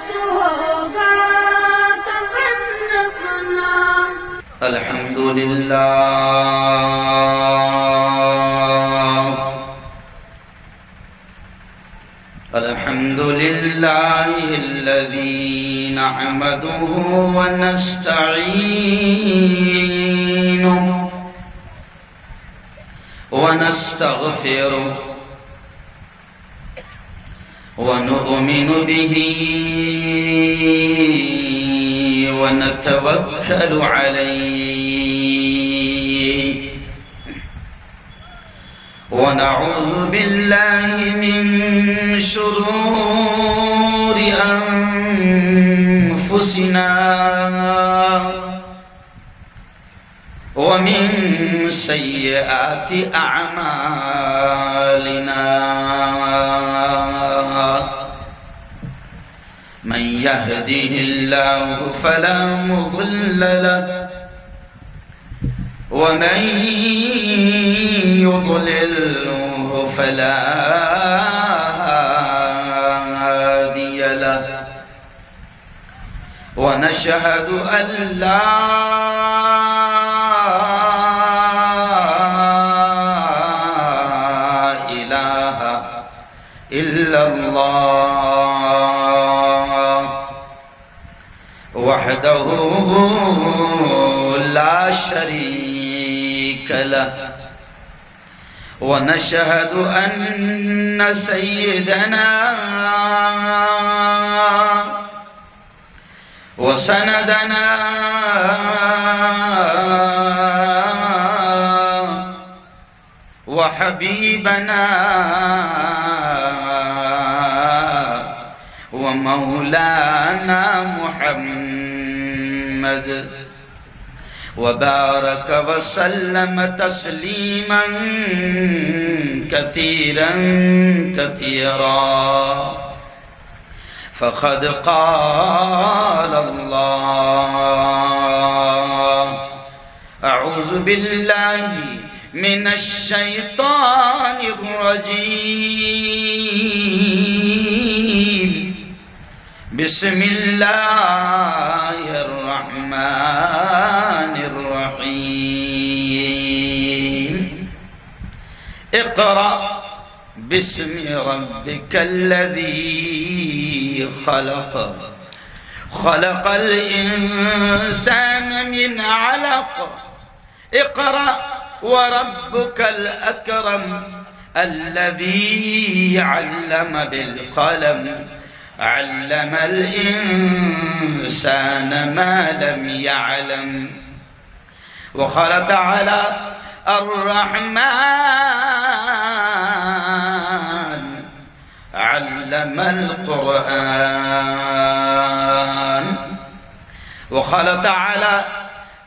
ہوگا تمنا الحمدللہ الحمدللہ الذی نحمده ونستعینه ونستغفره ونؤمن به ونتوكل عليه ونعوذ بالله من شرور أنفسنا ومن سيئات أعمالنا من يهده الله فلا مضل له ومن يضلله فلا هادي له ونشهد أن لا إله إلا الله وحده لا شريك له ونشهد أن سيدنا وسندنا وحبيبنا ومولانا محمد وبارك وسلم تسليما كثيرا كثيرا فقد قال الله أعوذ بالله من الشيطان الرجيم بسم الله الرحمن الرحيم اقرأ باسم ربك الذي خلق خلق الإنسان من علق اقرأ وربك الأكرم الذي علم بالقلم علم الإنسان ما لم يعلم وقال تعالى الرحمن علم القرآن وقال تعالى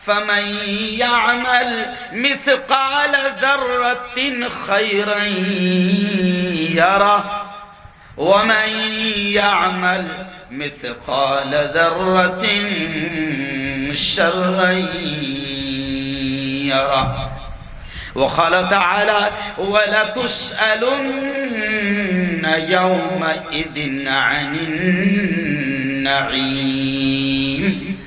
فمن يعمل مثقال ذرة خيرا يره ومن يعمل مثقال ذرة شرا يره وقال تعالى ولتسألن يومئذ عن النعيم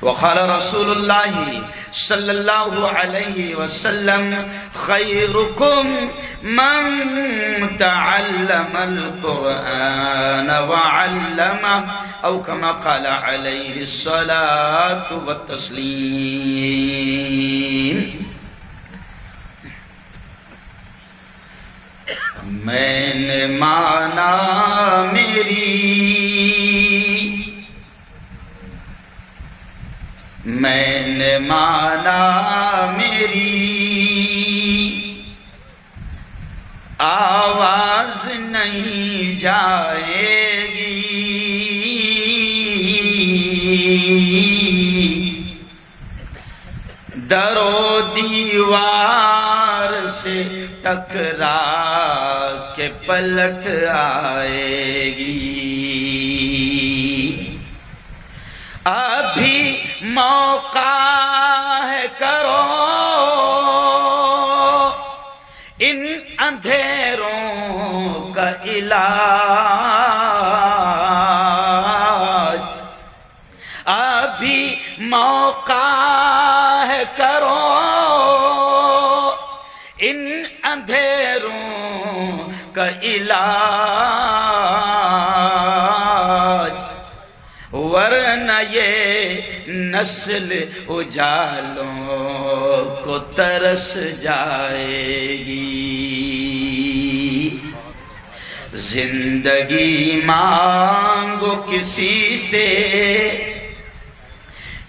وقال رسول الله صلى الله عليه وسلم خيركم من تعلم القرآن وعلمه أو كما قال عليه الصلاة والتسليم میں نے مانا میری آواز نہیں جائے گی در و دیوار سے ٹکرا کے پلٹ آئے گی ابھی موقع ہے کرو ان اندھیروں کا علاج علاج، ورنہ یہ نسل اجالوں کو ترس جائے گی۔ زندگی مانگو کسی سے،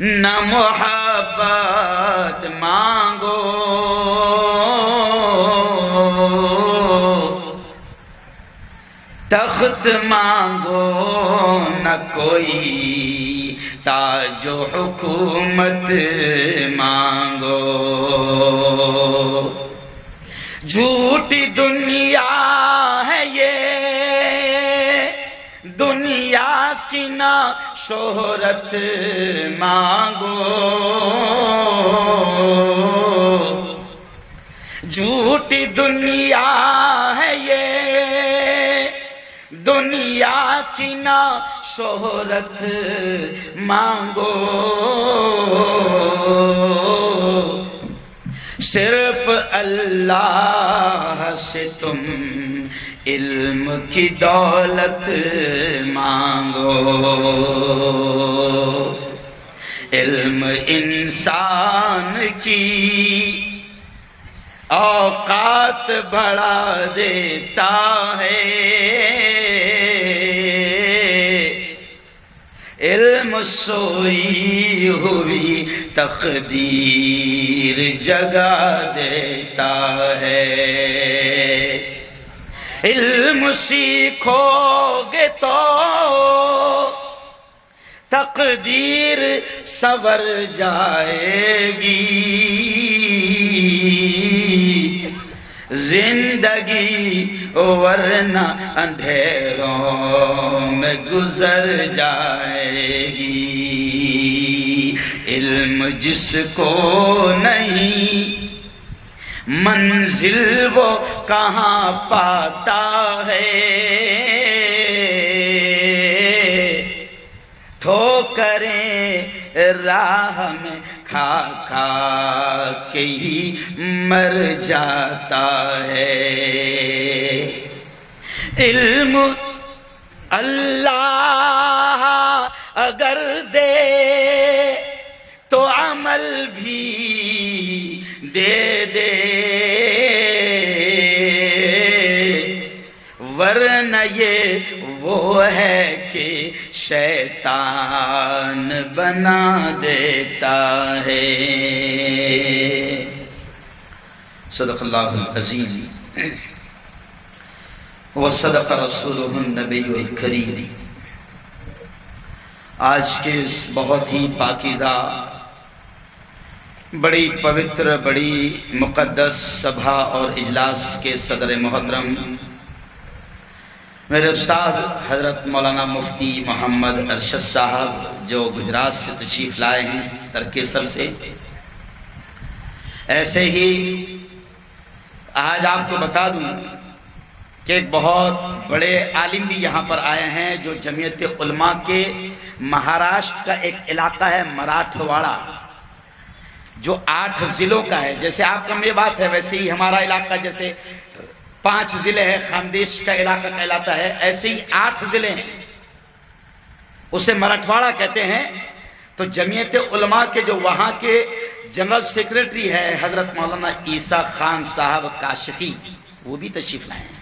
نہ محبت مانگو، تخت مانگو نہ کوئی تاج و حکومت مانگو۔ جھوٹی دنیا ہے یہ، دنیا کی نہ شہرت مانگو، جھوٹی دنیا ہے یہ، دنیا کی نہ شہرت مانگو، صرف اللہ سے تم علم کی دولت مانگو۔ علم انسان کی اوقات بڑھا دیتا ہے، علم سوئی ہوئی تقدیر جگا دیتا ہے۔ علم سیکھو گے تو تقدیر سنور جائے گی، زندگی ورنہ اندھیروں میں گزر جائے گی۔ علم جس کو نہیں منزل وہ کہاں پاتا ہے، ٹھوکریں راہ میں کھا کھا کے ہی مر جاتا ہے۔ علم اللہ اگر دے تو عمل بھی دے دے، ورنہ یہ وہ ہے کہ شیطان بنا دیتا ہے۔ صدق اللہ العظیم وصدق رسولہ النبی الکریم۔ آج کے اس بہت ہی پاکیزہ، بڑی پوتر، بڑی مقدس سبھا اور اجلاس کے صدر محترم میرے استاد حضرت مولانا مفتی محمد ارشد صاحب، جو گجرات سے تشریف لائے ہیں ترکیسر سے، ایسے ہی آج آپ کو بتا دوں کہ ایک بہت بڑے عالم بھی یہاں پر آئے ہیں، جو جمعیت علماء کے مہاراشٹر کا ایک علاقہ ہے مراٹھواڑہ، جو 8 ضلعوں کا ہے۔ جیسے آپ کا میں بات ہے ویسے ہی ہمارا علاقہ جیسے 5 ضلع ہے، خاندیش کا علاقہ کہلاتا ہے، ایسے ہی 8 ضلع ہیں، اسے مراٹھواڑہ کہتے ہیں۔ تو جمعیت علماء کے جو وہاں کے جنرل سیکریٹری ہے حضرت مولانا عیسیٰ خان صاحب کاشفی، وہ بھی تشریف لائے ہیں۔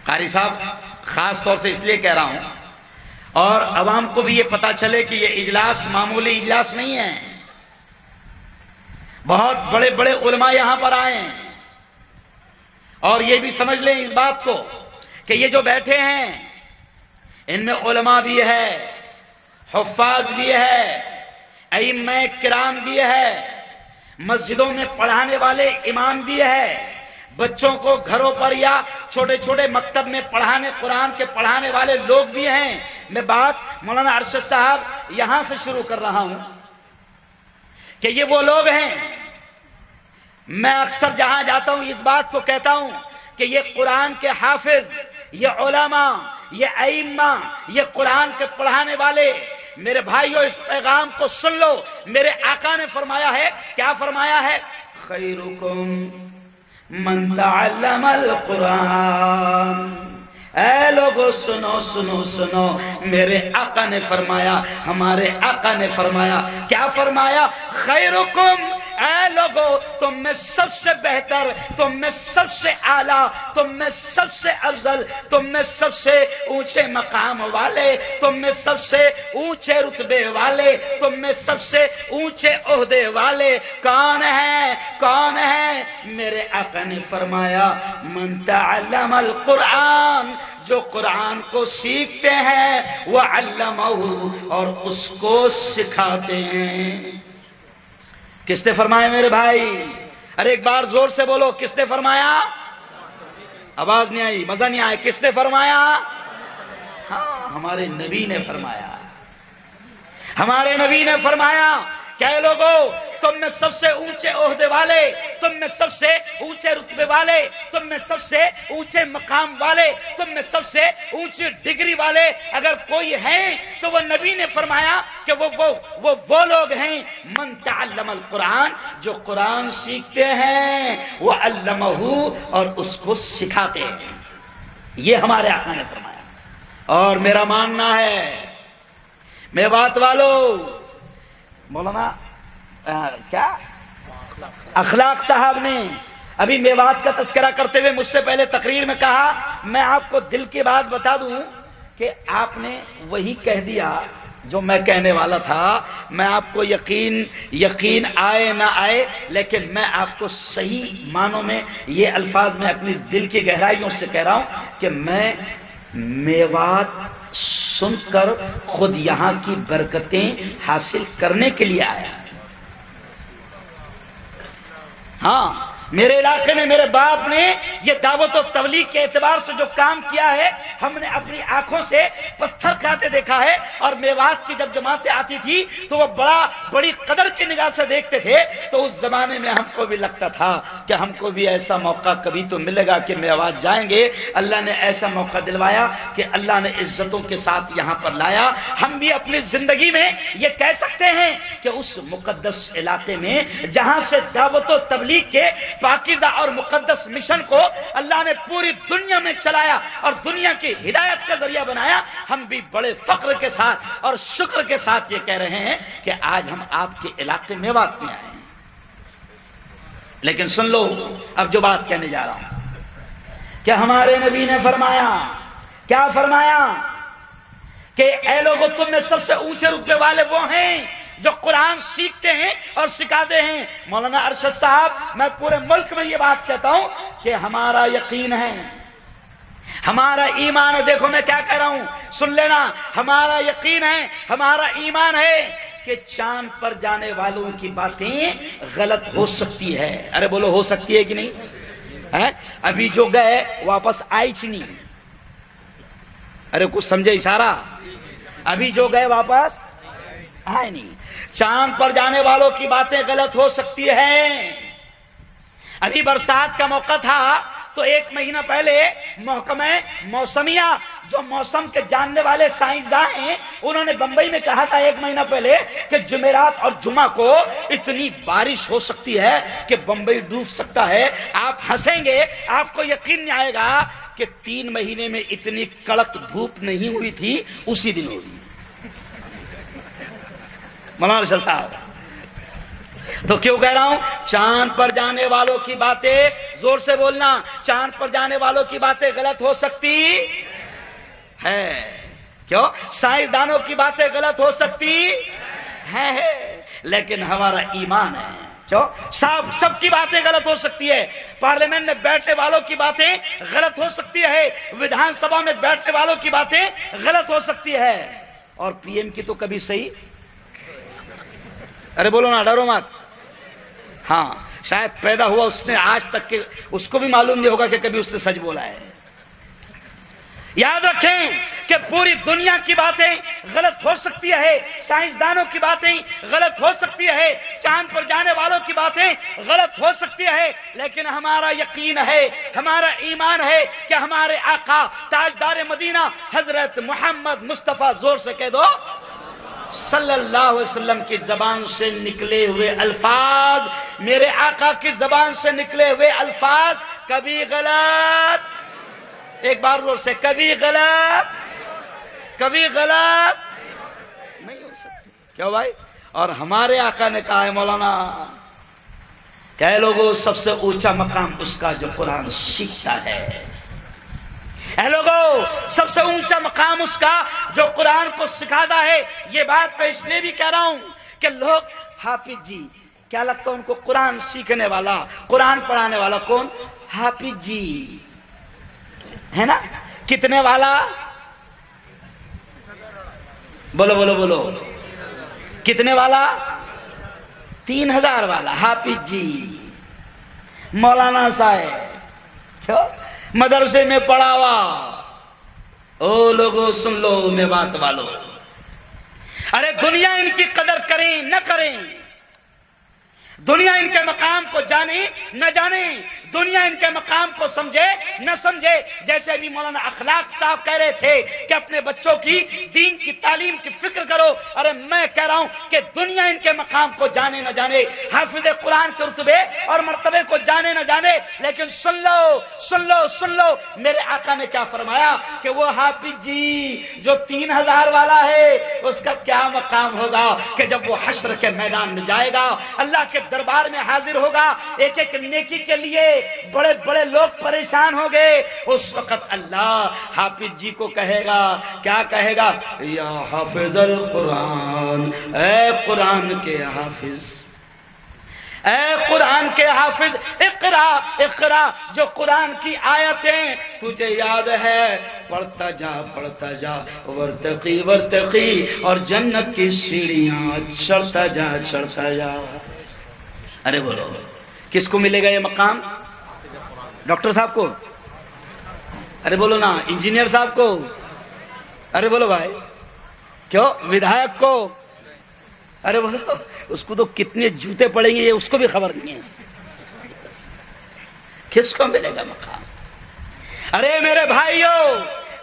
قاری صاحب خاص طور سے اس لیے کہہ رہا ہوں، اور عوام کو بھی یہ پتا چلے کہ یہ اجلاس معمولی اجلاس نہیں ہے، بہت بڑے بڑے علماء یہاں پر آئے ہیں۔ اور یہ بھی سمجھ لیں اس بات کو کہ یہ جو بیٹھے ہیں ان میں علماء بھی ہے، حفاظ بھی ہے، ائمہ کرام بھی ہے، مسجدوں میں پڑھانے والے امام بھی ہے، بچوں کو گھروں پر یا چھوٹے چھوٹے مکتب میں قرآن کے پڑھانے والے لوگ بھی ہیں۔ میں بات مولانا ارشد صاحب یہاں سے شروع کر رہا ہوں کہ یہ وہ لوگ ہیں، میں اکثر جہاں جاتا ہوں اس بات کو کہتا ہوں کہ یہ قرآن کے حافظ، یہ علماء، یہ ائمہ، یہ قرآن کے پڑھانے والے، میرے بھائیوں اس پیغام کو سن لو۔ میرے آقا نے فرمایا ہے، کیا فرمایا ہے؟ خیرکم من تعلم القرآن. اے لوگو سنو سنو سنو، میرے آقا نے فرمایا، ہمارے آقا نے فرمایا، کیا فرمایا؟ خیرکم، اے لوگو تم میں سب سے بہتر، تم میں سب سے اعلیٰ، تم میں سب سے افضل، تم میں سب سے اونچے مقام والے، تم میں سب سے اونچے رتبے والے، تم میں سب سے اونچے عہدے والے کون ہیں؟ کون ہیں؟ میرے آقا نے فرمایا من تعلم القرآن، جو قرآن کو سیکھتے ہیں، وعلمہ، اور اس کو سکھاتے ہیں. کس نے فرمایا میرے بھائی؟ ارے ایک بار زور سے بولو، کس نے فرمایا؟ آواز نہیں آئی، مزہ نہیں آیا. کس نے فرمایا؟ ہاں، ہمارے نبی نے فرمایا. ہمارے نبی نے فرمایا کہ اے لوگو تم میں سب سے اونچے عہدے والے، تم میں سب سے اونچے رتبے والے، تم میں سب سے اونچے مقام والے، تم میں سب سے اونچی ڈگری والے اگر کوئی ہیں تو وہ نبی نے فرمایا کہ وہ لوگ ہیں من تعلم القرآن، جو قرآن سیکھتے ہیں، وعلمہ، اور اس کو سکھاتے ہیں. یہ ہمارے آقا نے فرمایا. اور میرا ماننا ہے میوات والو، مولانا کیا اخلاق صاحب نے ابھی میوات کا تذکرہ کرتے ہوئے مجھ سے پہلے تقریر میں کہا، میں آپ کو دل کی بات بتا دوں کہ آپ نے وہی کہہ دیا جو میں کہنے والا تھا. میں آپ کو یقین آئے نہ آئے، لیکن میں آپ کو صحیح معنوں میں یہ الفاظ میں اپنی دل کی گہرائیوں سے کہہ رہا ہوں کہ میں میوات سن کر خود یہاں کی برکتیں حاصل کرنے کے لیے آیا. ہاں، میرے علاقے میں میرے باپ نے یہ دعوت و تبلیغ کے اعتبار سے جو کام کیا ہے، ہم نے اپنی آنکھوں سے پتھر کھاتے دیکھا ہے. اور میوات کی جب جماعتیں آتی تھی تو وہ بڑی قدر کی نگاہ سے دیکھتے تھے. تو اس زمانے میں ہم کو بھی لگتا تھا کہ ہم کو بھی ایسا موقع کبھی تو ملے گا کہ میوات جائیں گے. اللہ نے ایسا موقع دلوایا کہ اللہ نے عزتوں کے ساتھ یہاں پر لایا. ہم بھی اپنی زندگی میں یہ کہہ سکتے ہیں کہ اس مقدس علاقے میں جہاں سے دعوت و تبلیغ کے پاکیزہ اور مقدس مشن کو اللہ نے پوری دنیا میں چلایا اور دنیا کی ہدایت کا ذریعہ بنایا، ہم بھی بڑے فخر کے ساتھ اور شکر کے ساتھ یہ کہہ رہے ہیں کہ آج ہم آپ کے علاقے میوات میں آئے ہیں. لیکن سن لو اب جو بات کہنے جا رہا ہوں کہ ہمارے نبی نے فرمایا، کیا فرمایا؟ کہ اے لوگو تم میں سب سے اونچے رتبے والے وہ ہیں جو قرآن سیکھتے ہیں اور سکھاتے ہیں. مولانا ارشد صاحب، میں پورے ملک میں یہ بات کہتا ہوں کہ ہمارا یقین ہے، ہمارا ایمان ہے. دیکھو میں کیا کہہ رہا ہوں، سن لینا. ہمارا یقین ہے، ہمارا ایمان ہے کہ چاند پر جانے والوں کی باتیں غلط ہو سکتی ہے. ارے بولو، ہو سکتی ہے کہ نہیں؟ ابھی جو گئے واپس آئی نہیں. ارے کچھ سمجھے اشارہ؟ ابھی جو گئے واپس آئے نہیں. چاند پر جانے والوں کی باتیں غلط ہو سکتی ہیں. ابھی برسات کا موقع تھا تو 1 مہینہ پہلے محکمہ موسمیہ، جو موسم کے جاننے والے سائنسداں ہیں، انہوں نے بمبئی میں کہا تھا 1 مہینہ پہلے کہ جمعرات اور جمعہ کو اتنی بارش ہو سکتی ہے کہ بمبئی ڈوب سکتا ہے. آپ ہنسیں گے، آپ کو یقین نہیں آئے گا کہ 3 مہینے میں اتنی کڑک دھوپ نہیں ہوئی تھی، اسی دن ہوئی. مولانا صاحب، تو کیوں کہہ رہا ہوں؟ چاند پر جانے والوں کی باتیں، زور سے بولنا، چاند پر جانے والوں کی باتیں غلط ہو سکتی ہے. کیوں؟ سائنسدانوں کی باتیں غلط ہو سکتی ہے، لیکن ہمارا ایمان ہے. کیوں؟ سب کی باتیں غلط ہو سکتی ہے. پارلیمنٹ میں بیٹھنے والوں کی باتیں غلط ہو سکتی ہے، ویدھان سبھا میں بیٹھنے والوں کی باتیں غلط ہو سکتی ہے، اور پی ایم کی تو کبھی صحیح. ارے بولو نا، ڈرو مت. ہاں، شاید پیدا ہوا اس نے آج تک کہ اس کو بھی معلوم نہیں ہوگا کہ کبھی اس نے سچ بولا ہے. یاد رکھیں کہ پوری دنیا کی باتیں غلط ہو سکتی ہے، سائنسدانوں کی باتیں غلط ہو سکتی ہے، چاند پر جانے والوں کی باتیں غلط ہو سکتی ہے، لیکن ہمارا یقین ہے، ہمارا ایمان ہے کہ ہمارے آقا تاجدار مدینہ حضرت محمد مصطفیٰ، زور سے کہہ دو، صلی اللہ علیہ وسلم کی زبان سے نکلے ہوئے الفاظ، میرے آقا کی زبان سے نکلے ہوئے الفاظ کبھی غلط، ایک بار زور سے، کبھی غلط نہیں ہو سکتے. کیوں بھائی؟ اور ہمارے آقا نے کہا ہے مولانا کہ اے لوگوں سب سے اونچا مقام اس کا جو قرآن سیکھتا ہے. اے لوگوں سب سے اونچا مقام اس کا جو قرآن کو سکھاتا ہے. یہ بات میں اس لیے بھی کہہ رہا ہوں کہ لوگ حافظ جی کیا لگتا ہے ان کو قرآن سیکھنے والا، قرآن پڑھانے والا کون؟ حافظ جی ہے نا. کتنے والا؟ بولو بولو بولو، کتنے والا؟ 3000 والا حافظ جی. مولانا صاحب کیوں مدرسے میں پڑھا ہوا. او لوگوں سن لو میوات والو، ارے دنیا ان کی قدر کریں نہ کریں، دنیا ان کے مقام کو جانے نہ جانے، دنیا ان کے مقام کو سمجھے نہ سمجھے. جیسے ابھی مولانا اخلاق صاحب کہہ رہے تھے کہ اپنے بچوں کی دین کی تعلیم کی فکر کرو. ارے میں کہہ رہا ہوں کہ دنیا ان کے مقام کو جانے نہ جانے، حافظ قرآن کے رتبے اور مرتبے کو جانے نہ جانے، لیکن سن لو سن لو سن لو میرے آقا نے کیا فرمایا کہ وہ حافظ جی جو 3000 والا ہے اس کا کیا مقام ہوگا کہ جب وہ حشر کے میدان میں جائے گا، اللہ کے دربار میں حاضر ہوگا، ایک ایک نیکی کے لیے بڑے بڑے لوگ پریشان ہو گئے. اس وقت اللہ حافظ جی کو کہے گا، کیا کہے گا؟ یا حافظ القرآن، اے قرآن کے حافظ، اے قرآن کے حافظ، اقرا اقرا، جو قرآن کی آیتیں تجھے یاد ہے پڑھتا جا ورتقی ورتقی، اور جنت کی سیڑھیاں چڑھتا جا. ارے بولو کس کو ملے گا یہ مقام؟ ڈاکٹر صاحب کو؟ ارے بولو نا انجینئر صاحب کو؟ ارے بولو بھائی کیوں ودھایک کو؟ ارے بولو اس کو تو کتنے جوتے پڑیں گے یہ اس کو بھی خبر نہیں ہے. کس کو ملے گا مقام؟ ارے میرے بھائیوں،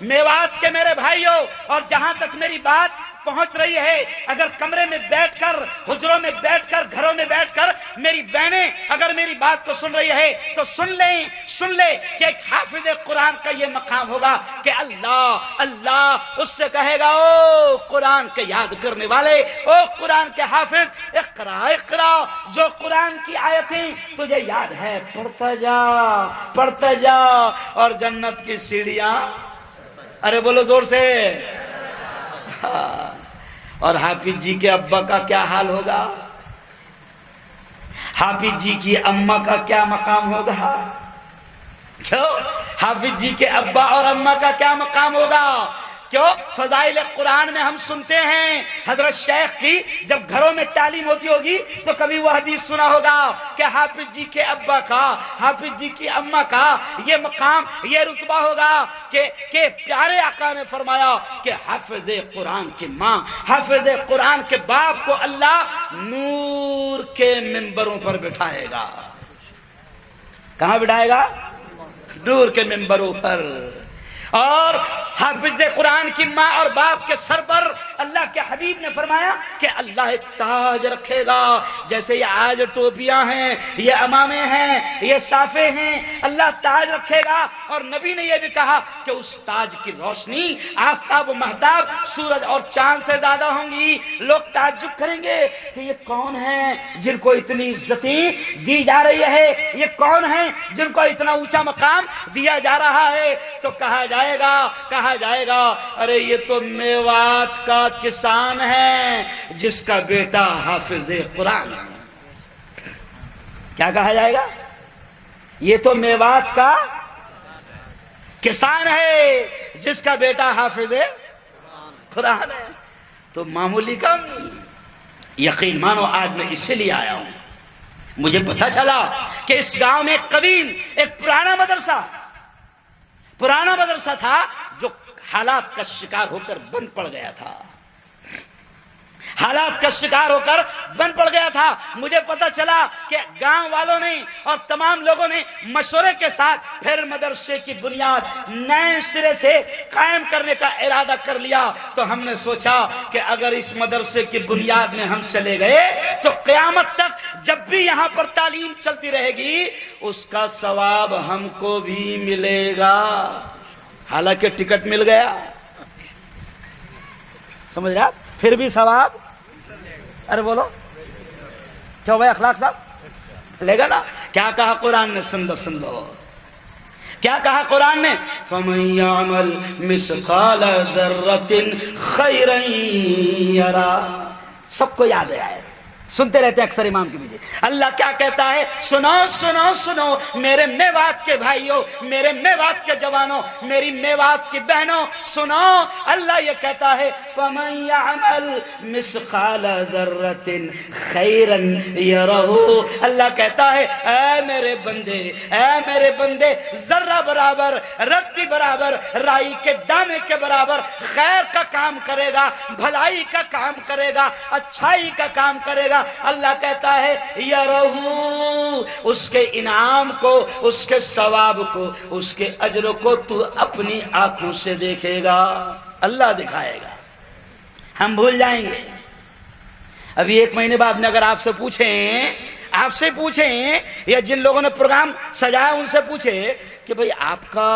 میوات کے میرے بھائیوں، اور جہاں تک میری بات پہنچ رہی ہے، اگر کمرے میں بیٹھ کر، حجروں میں بیٹھ کر، گھروں میں بیٹھ کر میری بہنیں اگر میری بات کو سن رہی ہے تو سن لیں کہ ایک حافظ قرآن کا یہ مقام ہوگا کہ اللہ اس سے کہے گا او قرآن کے یاد کرنے والے، او قرآن کے حافظ، اقرا جو قرآن کی آیتیں تجھے یاد ہے پڑھتا جا اور جنت کی سیڑھیاں. ارے بولو زور سے. اور حافظ جی کے ابا کا کیا حال ہوگا؟ حافظ جی کی اماں کا کیا مقام ہوگا؟ کیوں حافظ جی کے ابا اور اماں کا کیا مقام ہوگا؟ کیوں فضائل قرآن میں ہم سنتے ہیں حضرت شیخ کی جب گھروں میں تعلیم ہوتی ہوگی تو کبھی وہ حدیث سنا ہوگا کہ حافظ جی کے ابا کا، حافظ جی کی اماں کا یہ مقام، یہ رتبہ ہوگا کہ پیارے آقا نے فرمایا کہ حافظ قرآن کی ماں، حافظ قرآن کے باپ کو اللہ نور کے منبروں پر بٹھائے گا. کہاں بٹھائے گا؟ نور کے منبروں پر. اور حافظ قرآن کی ماں اور باپ کے سر پر اللہ کے حبیب نے فرمایا کہ اللہ ایک تاج رکھے گا. جیسے یہ آج ٹوپیاں ہیں، یہ امامے ہیں، یہ صافے ہیں، اللہ تاج رکھے گا. اور نبی نے یہ بھی کہا کہ اس تاج کی روشنی آفتاب و مہتاب، سورج اور چاند سے زیادہ ہوں گی. لوگ تعجب کریں گے کہ یہ کون ہیں جن کو اتنی عزتیں دی جا رہی ہے، یہ کون ہیں جن کو اتنا اونچا مقام دیا جا رہا ہے. تو کہا جائے گا ارے یہ تو میوات کا کسان ہے جس کا بیٹا حافظ قرآن ہے. کیا کہا جائے گا؟ یہ تو میوات کا کسان ہے جس کا بیٹا حافظ قرآن ہے. تو معمولی کام نہیں. یقین مانو آج میں اس سے لیے آیا ہوں، مجھے پتہ چلا کہ اس گاؤں میں قدیم ایک پرانا مدرسہ تھا جو حالات کا شکار ہو کر بند پڑ گیا تھا. حالات کا شکار ہو کر بن پڑ گیا تھا۔ مجھے پتا چلا کہ گاؤں والوں نے اور تمام لوگوں نے مشورے کے ساتھ پھر مدرسے کی بنیاد نئے سرے سے قائم کرنے کا ارادہ کر لیا۔ تو ہم نے سوچا کہ اگر اس مدرسے کی بنیاد میں ہم چلے گئے تو قیامت تک جب بھی یہاں پر تعلیم چلتی رہے گی اس کا ثواب ہم کو بھی ملے گا۔ حالانکہ ٹکٹ مل گیا، سمجھ رہے آپ، پھر بھی ثواب، ارے بولو کیا بھائی اخلاق صاحب لے گا نا؟ کیا کہا قرآن نے؟ سن لو کیا کہا قرآن نے؟ فَمَن يَعْمَلْ مِثْقَالَ ذَرَّةٍ خَيْرًا يَرَى۔ سب کو یاد ہے، سنتے رہتے ہیں اکثر امام کے پیچھے۔ اللہ کیا کہتا ہے؟ سنو سنو سنو میرے میوات کے بھائیوں، میرے میوات کے جوانوں، میری میوات کی بہنوں، سنو۔ اللہ یہ کہتا ہے فَمَن يَعْمَلْ مِثْقَالَ ذَرَّةٍ خَيْرًا يَرَهُ۔ اللہ کہتا ہے اے میرے بندے ذرہ برابر، رتی برابر، رائی کے دانے کے برابر خیر کا کام کرے گا، بھلائی کا کام کرے گا، اچھائی کا کام کرے گا، اللہ کہتا ہے یرہو، اس کے انعام کو، اس کے ثواب کو، اس کے اجر کو تو اپنی آنکھوں سے دیکھے گا، اللہ دکھائے گا۔ ہم بھول جائیں گے۔ ابھی 1 مہینے بعد میں اگر آپ سے پوچھیں یا جن لوگوں نے پروگرام سجایا ان سے پوچھے کہ بھئی آپ کا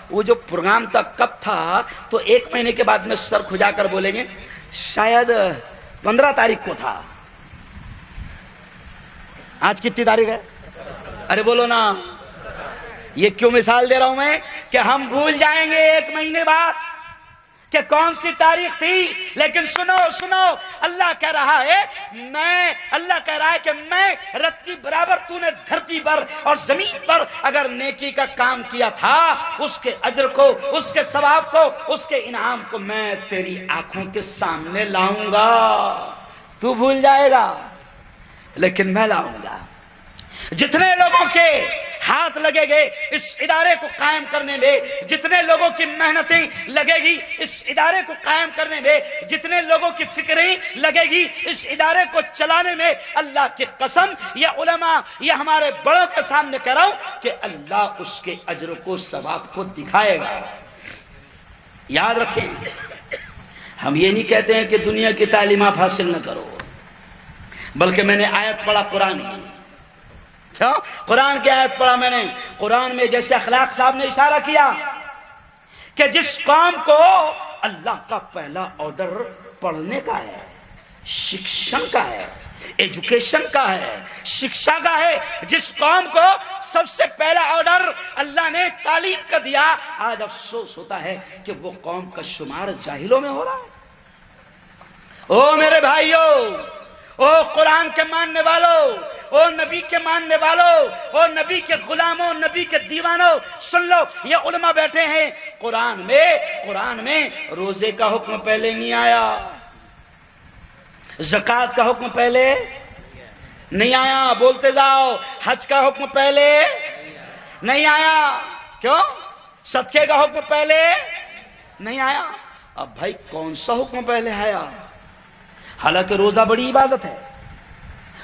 وہ جو پروگرام تھا کب تھا، تو 1 مہینے کے بعد میں سر کھجا کر بولیں گے شاید 15 تاریخ کو تھا۔ آج کتنی تاریخ ہے؟ ارے بولو نا۔ یہ کیوں مثال دے رہا ہوں میں کہ ہم بھول جائیں گے 1 مہینے بعد کہ کون سی تاریخ تھی، لیکن سنو اللہ کہہ رہا ہے کہ میں رتی برابر تو نے دھرتی پر اور زمین پر اگر نیکی کا کام کیا تھا اس کے اجر کو، اس کے ثواب کو، اس کے انعام کو میں تیری آنکھوں کے سامنے لاؤں گا۔ تو بھول جائے گا لیکن میں لاؤں گا۔ جتنے لوگوں کے ہاتھ لگے گے اس ادارے کو قائم کرنے میں، جتنے لوگوں کی محنتیں لگے گی اس ادارے کو قائم کرنے میں، جتنے لوگوں کی فکریں لگے گی اس ادارے کو چلانے میں، اللہ کی قسم یہ علماء، یہ ہمارے بڑوں کے سامنے کہہ رہا ہوں کہ اللہ اس کے اجر کو، ثواب کو دکھائے گا۔ یاد رکھیں، ہم یہ نہیں کہتے ہیں کہ دنیا کی تعلیم آپ حاصل نہ کرو، بلکہ میں نے آیت پڑھا قرآن کی۔ کیوں؟ قرآن کی آیت پڑھا میں نے۔ قرآن میں جیسے اخلاق صاحب نے اشارہ کیا کہ جس قوم کو اللہ کا پہلا آرڈر پڑھنے کا ہے، شکشن کا ہے، ایجوکیشن کا ہے، شکشا کا ہے، جس قوم کو سب سے پہلا آرڈر اللہ نے تعلیم کا دیا، آج افسوس ہوتا ہے کہ وہ قوم کا شمار جاہلوں میں ہو رہا ہے۔ او میرے بھائیوں، او قرآن کے ماننے والوں، او نبی کے ماننے والوں، او نبی کے غلاموں، نبی کے دیوانوں، سن لو، یہ علماء بیٹھے ہیں۔ قرآن میں روزے کا حکم پہلے نہیں آیا، زکوٰۃ کا حکم پہلے نہیں آیا، بولتے جاؤ، حج کا حکم پہلے نہیں آیا، کیوں؟ صدقے کا حکم پہلے نہیں آیا۔ اب بھائی کون سا حکم پہلے آیا؟ حالانکہ روزہ بڑی عبادت ہے،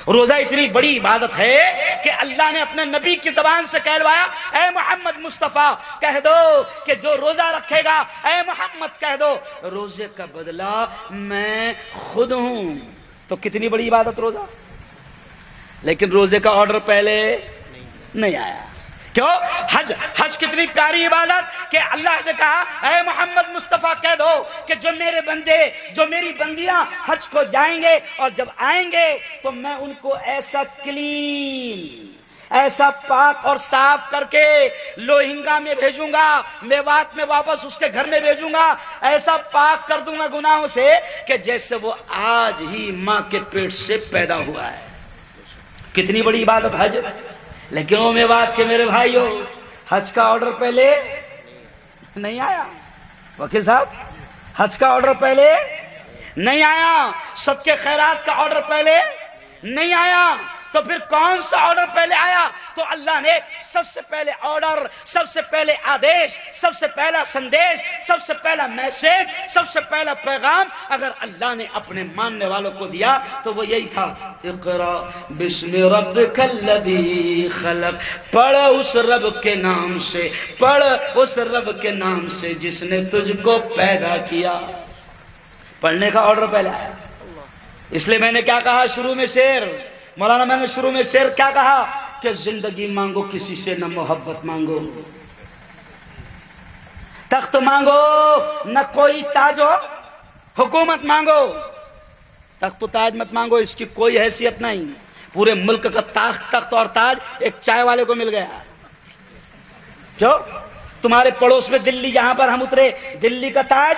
روزہ اتنی بڑی عبادت ہے کہ اللہ نے اپنے نبی کی زبان سے کہلوایا، اے محمد مصطفیٰ کہہ دو کہ جو روزہ رکھے گا، اے محمد کہہ دو روزے کا بدلہ میں خود ہوں۔ تو کتنی بڑی عبادت روزہ، لیکن روزے کا آرڈر پہلے نہیں آیا۔ کیوں؟ حج کتنی پیاری عبادت کہ اللہ نے کہا اے محمد مصطفیٰ کہہ دو کہ جو میرے بندے، جو میری بندیاں حج کو جائیں گے اور جب آئیں گے تو میں ان کو ایسا کلین، ایسا پاک اور صاف کر کے لوہنگا میں بھیجوں گا، میوات میں واپس اس کے گھر میں بھیجوں گا، ایسا پاک کر دوں گا گناہوں سے کہ جیسے وہ آج ہی ماں کے پیٹ سے پیدا ہوا ہے۔ کتنی بڑی عبادت حج، لیکن وہ میوات کے میرے بھائیوں، حج کا آرڈر پہلے نہیں آیا۔ وکیل صاحب، حج کا آرڈر پہلے نہیں آیا، صدقے خیرات کا آرڈر پہلے نہیں آیا، تو پھر کون سا آرڈر پہلے آیا؟ تو اللہ نے سب سے پہلے آرڈر، سب سے پہلے آدیش، سب سے پہلا سندیش، سب سے پہلا میسیج، سب سے پہلا پیغام اگر اللہ نے اپنے ماننے والوں کو دیا تو وہ یہی تھا، اقرا بسم ربک الذی خلق، پڑھ اس رب کے نام سے، پڑھ اس رب کے نام سے جس نے تجھ کو پیدا کیا۔ پڑھنے کا آرڈر پہلا ہے۔ اس لیے میں نے کیا کہا شروع میں شعر، مولانا میں نے شروع میں شعر کیا کہا کہ زندگی مانگو کسی سے نہ محبت مانگو، تخت مانگو نہ کوئی تاج و حکومت مانگو، تخت و تاج مت مانگو، اس کی کوئی حیثیت نہیں۔ پورے ملک کا تخت اور تاج ایک چائے والے کو مل گیا۔ کیوں؟ تمہارے پڑوس میں دلی، یہاں پر ہم اترے، دلی کا تاج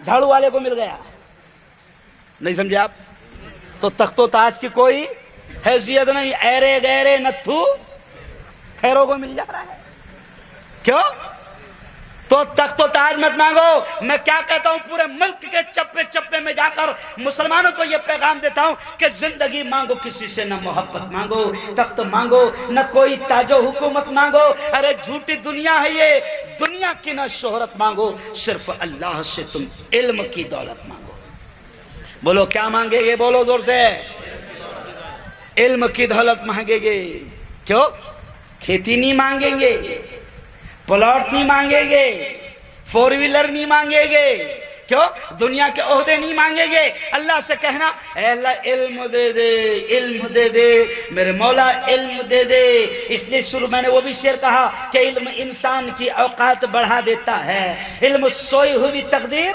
جھاڑو والے کو مل گیا۔ نہیں سمجھے آپ؟ تو تخت و تاج کی کوئی حیثیت نہیں، ایرے گیرے نتھو خیروں کو مل جا رہا ہے۔ کیوں؟ تو تخت و تاج مت مانگو۔ میں کیا کہتا ہوں، پورے ملک کے چپے چپے میں جا کر مسلمانوں کو یہ پیغام دیتا ہوں کہ زندگی مانگو کسی سے نہ محبت مانگو، تخت مانگو نہ کوئی تاج و حکومت مانگو، ارے جھوٹی دنیا ہے یہ، دنیا کی نہ شہرت مانگو، صرف اللہ سے تم علم کی دولت مانگو۔ بولو کیا مانگے گے؟ بولو زور سے، علم کی دولت مانگیں گے۔ کیوں؟ کھیتی نہیں مانگیں گے، پلاٹ نہیں مانگیں گے، فور ویلر نہیں مانگیں گے، کیوں؟ دنیا کے عہدے نہیں مانگیں گے۔ اللہ سے کہنا، اے اللہ علم دے دے، علم دے دے میرے مولا، علم دے دے۔ اس لیے شروع میں نے وہ بھی شعر کہا کہ علم انسان کی اوقات بڑھا دیتا ہے، علم سوئی ہوئی تقدیر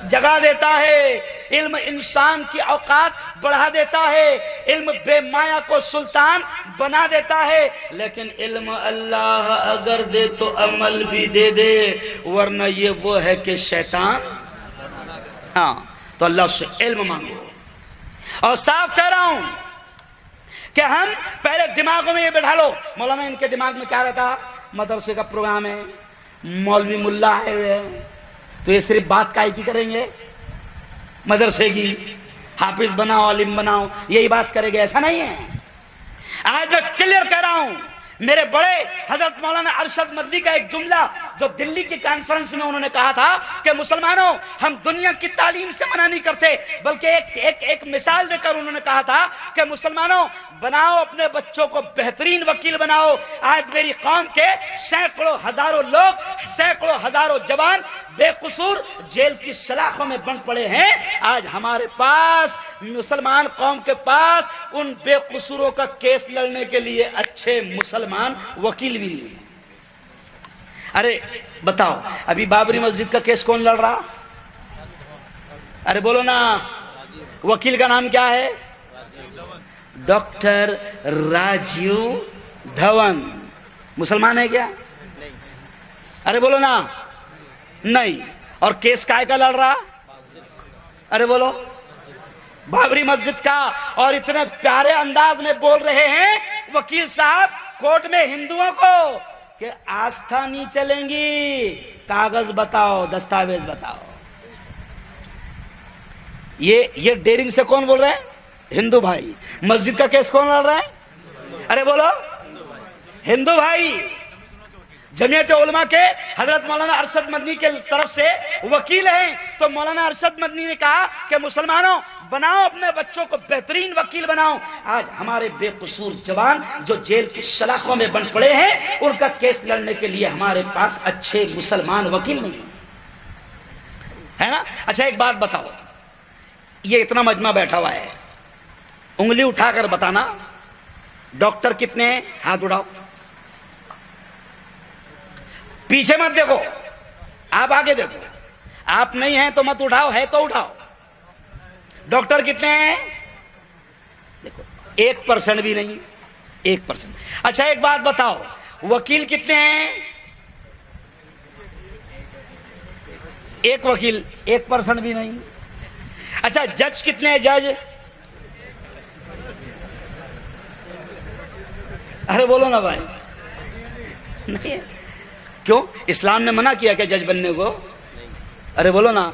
جگا دیتا ہے، علم انسان کی اوقات بڑھا دیتا ہے، علم بے مایا کو سلطان بنا دیتا ہے، لیکن علم اللہ اگر دے تو عمل بھی دے دے، ورنہ یہ وہ ہے کہ شیطان۔ ہاں تو اللہ سے علم مانگو۔ اور صاف کہہ رہا ہوں کہ ہم پہلے دماغوں میں یہ بٹھا لو، مولانا ان کے دماغ میں کیا رہتا، مدرسے کا پروگرام ہے، مولوی ملا آئے ہوئے ہیں، تو یہ صرف بات کائی کی کریں گے، مدرسے کی، حافظ بناؤ، عالم بناؤ، یہی بات کریں گے، ایسا نہیں ہے۔ آج میں کلیئر کہہ رہا ہوں، میرے بڑے حضرت مولانا ارشد مدنی کا ایک جملہ جو دلی کی کانفرنس میں انہوں نے کہا تھا کہ مسلمانوں ہم دنیا کی تعلیم سے منع نہیں کرتے، بلکہ ایک مثال دے کر انہوں نے کہا تھا کہ مسلمانوں بناؤ اپنے بچوں کو بہترین وکیل بناؤ۔ آج میری قوم کے سینکڑوں ہزاروں لوگ، سینکڑوں ہزاروں جوان بے قصور جیل کی سلاخوں میں بند پڑے ہیں۔ آج ہمارے پاس، مسلمان قوم کے پاس، ان بے قصوروں کا کیس لڑنے کے لیے اچھے مسلمان وکیل بھی نہیں ہیں۔ ارے بتاؤ، ابھی بابری مسجد کا کیس کون لڑ رہا؟ ارے بولو نا، وکیل کا نام کیا ہے؟ ڈاکٹر راجیو دھون۔ مسلمان ہے کیا؟ ارے بولو نا، نہیں۔ اور کیس کائے کا لڑ رہا؟ ارے بولو، بابری مسجد کا۔ اور اتنے پیارے انداز میں بول رہے ہیں وکیل صاحب کورٹ میں ہندوؤں کو کہ آستھا نہیں چلیں گی، کاغذ بتاؤ، دستاویز بتاؤ۔ یہ ڈیرنگ سے کون بول رہے ہیں؟ ہندو بھائی۔ مسجد کا کیس کون لڑ رہا ہے؟ ارے بولو، ہندو بھائی۔ جمعیت علماء کے حضرت مولانا ارشد مدنی کے طرف سے وکیل ہیں، تو مولانا ارشد مدنی نے کہا کہ مسلمانوں بناؤ اپنے بچوں کو بہترین وکیل بناؤ۔ آج ہمارے بے قصور جوان جو جیل کی سلاخوں میں بند پڑے ہیں، ان کا کیس لڑنے کے لیے ہمارے پاس اچھے مسلمان وکیل نہیں ہے نا۔ اچھا ایک بات بتاؤ، یہ اتنا مجمع بیٹھا ہوا ہے، انگلی اٹھا کر بتانا ڈاکٹر کتنے ہیں؟ ہاتھ اٹھاؤ۔ پیچھے مت دیکھو، آپ آگے دیکھو۔ آپ نہیں ہیں تو مت اٹھاؤ، ہے تو اٹھاؤ۔ ڈاکٹر کتنے ہیں؟ دیکھو 1% بھی نہیں، 1%۔ اچھا ایک بات بتاؤ، وکیل کتنے ہیں؟ ایک وکیل، 1% بھی نہیں۔ اچھا جج کتنے ہیں؟ جج؟ ارے بولو نا بھائی، نہیں ہے؟ کیوں؟ اسلام نے منع کیا کہ جج بننے کو؟ ارے بولو نا۔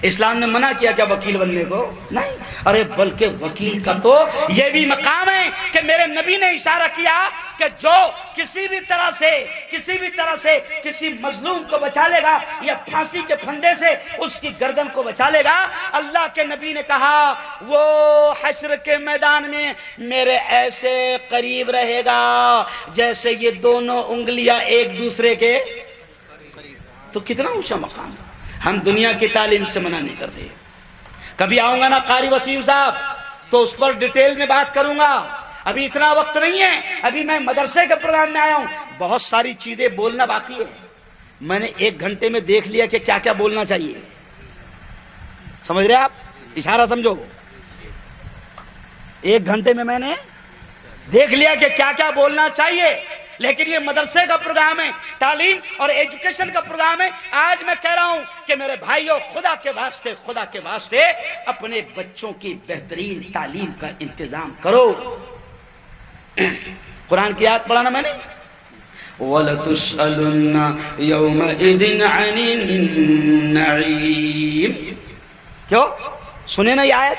اسلام نے منع کیا کیا وکیل بننے کو؟ نہیں، ارے بلکہ وکیل کا تو یہ بھی مقام ہے کہ میرے نبی نے اشارہ کیا کہ جو کسی بھی طرح سے کسی مظلوم کو بچا لے گا یا پھانسی کے پھندے سے اس کی گردن کو بچا لے گا، اللہ کے نبی نے کہا وہ حشر کے میدان میں میرے ایسے قریب رہے گا جیسے یہ دونوں انگلیاں ایک دوسرے کے۔ تو کتنا اونچا مقام ہے۔ ہم دنیا کی تعلیم سے منع نہیں کرتے۔ کبھی آؤں گا نا قاری وسیم صاحب تو اس پر ڈیٹیل میں بات کروں گا، ابھی اتنا وقت نہیں ہے، ابھی میں مدرسے کے پروگرام میں آیا ہوں، بہت ساری چیزیں بولنا باقی ہے۔ میں نے 1 گھنٹے میں دیکھ لیا کہ کیا کیا بولنا چاہیے، سمجھ رہے آپ؟ اشارہ سمجھو، 1 گھنٹے میں نے دیکھ لیا کہ کیا کیا بولنا چاہیے، لیکن یہ مدرسے کا پروگرام ہے، تعلیم اور ایجوکیشن کا پروگرام ہے۔ آج میں کہہ رہا ہوں کہ میرے بھائیوں، خدا کے واسطے اپنے بچوں کی بہترین تعلیم کا انتظام کرو۔ قرآن کی آیت پڑھا نا میں نے، وَلَتُسْأَلُنَّ يَوْمَئِذٍ عَنِ النَّعِيمِ۔ کیوں سنے نا یہ آیت؟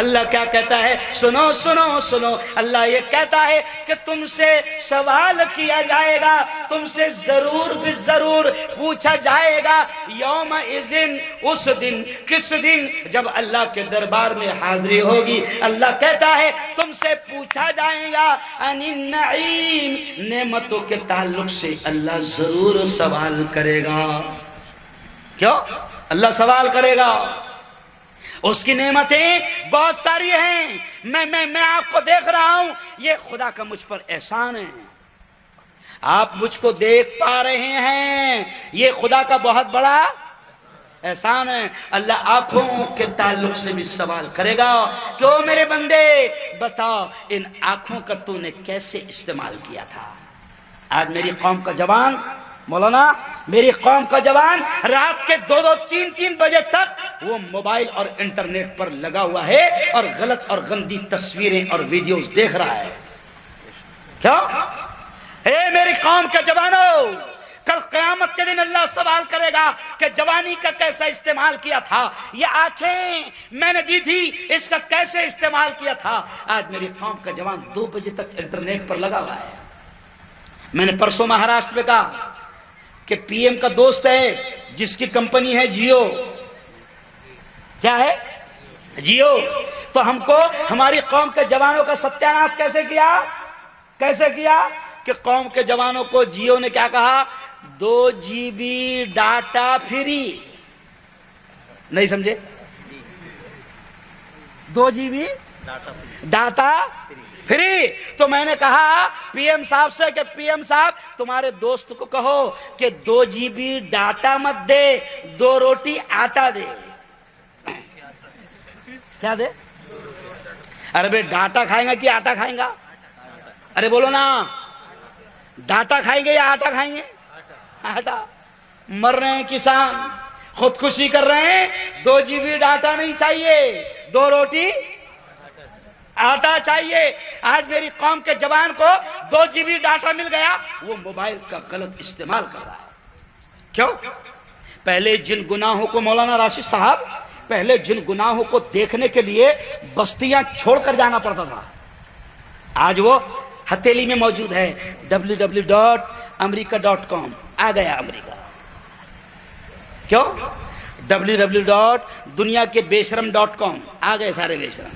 اللہ کیا کہتا ہے؟ سنو سنو سنو، اللہ یہ کہتا ہے کہ تم سے سوال کیا جائے گا، تم سے ضرور بھی ضرور پوچھا جائے گا، یوم اذن، اس دن، کس دن؟ جب اللہ کے دربار میں حاضری ہوگی، اللہ کہتا ہے تم سے پوچھا جائے گا عن النعیم، نعمتوں کے تعلق سے اللہ ضرور سوال کرے گا۔ کیوں اللہ سوال کرے گا؟ اس کی نعمتیں بہت ساری ہیں، میں آپ کو دیکھ رہا ہوں، یہ خدا کا مجھ پر احسان ہے، آپ مجھ کو دیکھ پا رہے ہیں، یہ خدا کا بہت بڑا احسان ہے۔ اللہ آنکھوں کے تعلق سے بھی سوال کرے گا کہ او میرے بندے بتا ان آنکھوں کا تو نے کیسے استعمال کیا تھا۔ آج میری قوم کا جوان، مولانا میری قوم کا جوان رات کے 2-2 3-3 بجے تک وہ موبائل اور انٹرنیٹ پر لگا ہوا ہے اور غلط اور گندی تصویریں اور ویڈیوز دیکھ رہا ہے۔ کیوں؟ اے میری قوم کے جوانوں، کل قیامت کے دن اللہ سوال کرے گا کہ جوانی کا کیسا استعمال کیا تھا، یہ آنکھیں میں نے دی تھی اس کا کیسے استعمال کیا تھا۔ آج میری قوم کا جوان 2 بجے تک انٹرنیٹ پر لگا ہوا ہے۔ میں نے پرسوں مہاراشٹر میں کہا کہ پی ایم کا دوست ہے جس کی کمپنی ہے جیو، کیا ہے؟ جیو۔ تو ہم کو ہماری قوم کے جوانوں کا ستیاناش کیسے کیا کہ قوم کے جوانوں کو جیو نے کیا کہا؟ 2 GB ڈاٹا فری، نہیں سمجھے؟ 2 GB ڈاٹا فری۔ تو میں نے کہا پی ایم صاحب سے کہ پی ایم صاحب تمہارے دوست کو کہو کہ 2 GB ڈاٹا مت دے، 2 روٹی آٹا دے۔ کیا دے؟ ارے بھائی ڈاٹا کھائیں گا کہ آٹا کھائیں گا؟ ارے بولو نا، ڈاٹا کھائیں گے یا آٹا کھائیں گے؟ آٹا۔ مر رہے ہیں کسان، خودکشی کر رہے ہیں، 2 GB ڈاٹا نہیں چاہیے، 2 روٹی آٹا چاہیے۔ آج میری قوم کے جوان کو 2 GB ڈاٹا مل گیا، وہ موبائل کا غلط استعمال کر رہا ہے۔ کیوں؟ پہلے جن گناہوں کو، مولانا راشد صاحب، پہلے جن گناہوں کو دیکھنے کے لیے بستیاں چھوڑ کر جانا پڑتا تھا، آج وہ ہتھیلی میں موجود ہے۔ www.america.com آ گیا امریکہ۔ کیوں؟ www.دنیا کے بیشرم.com آ گئے سارے بیشرم۔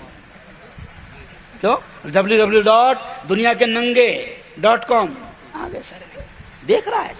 کیوں؟ www.دنیا کے ننگے.com آ گئے سارے۔ دیکھ رہا ہے؟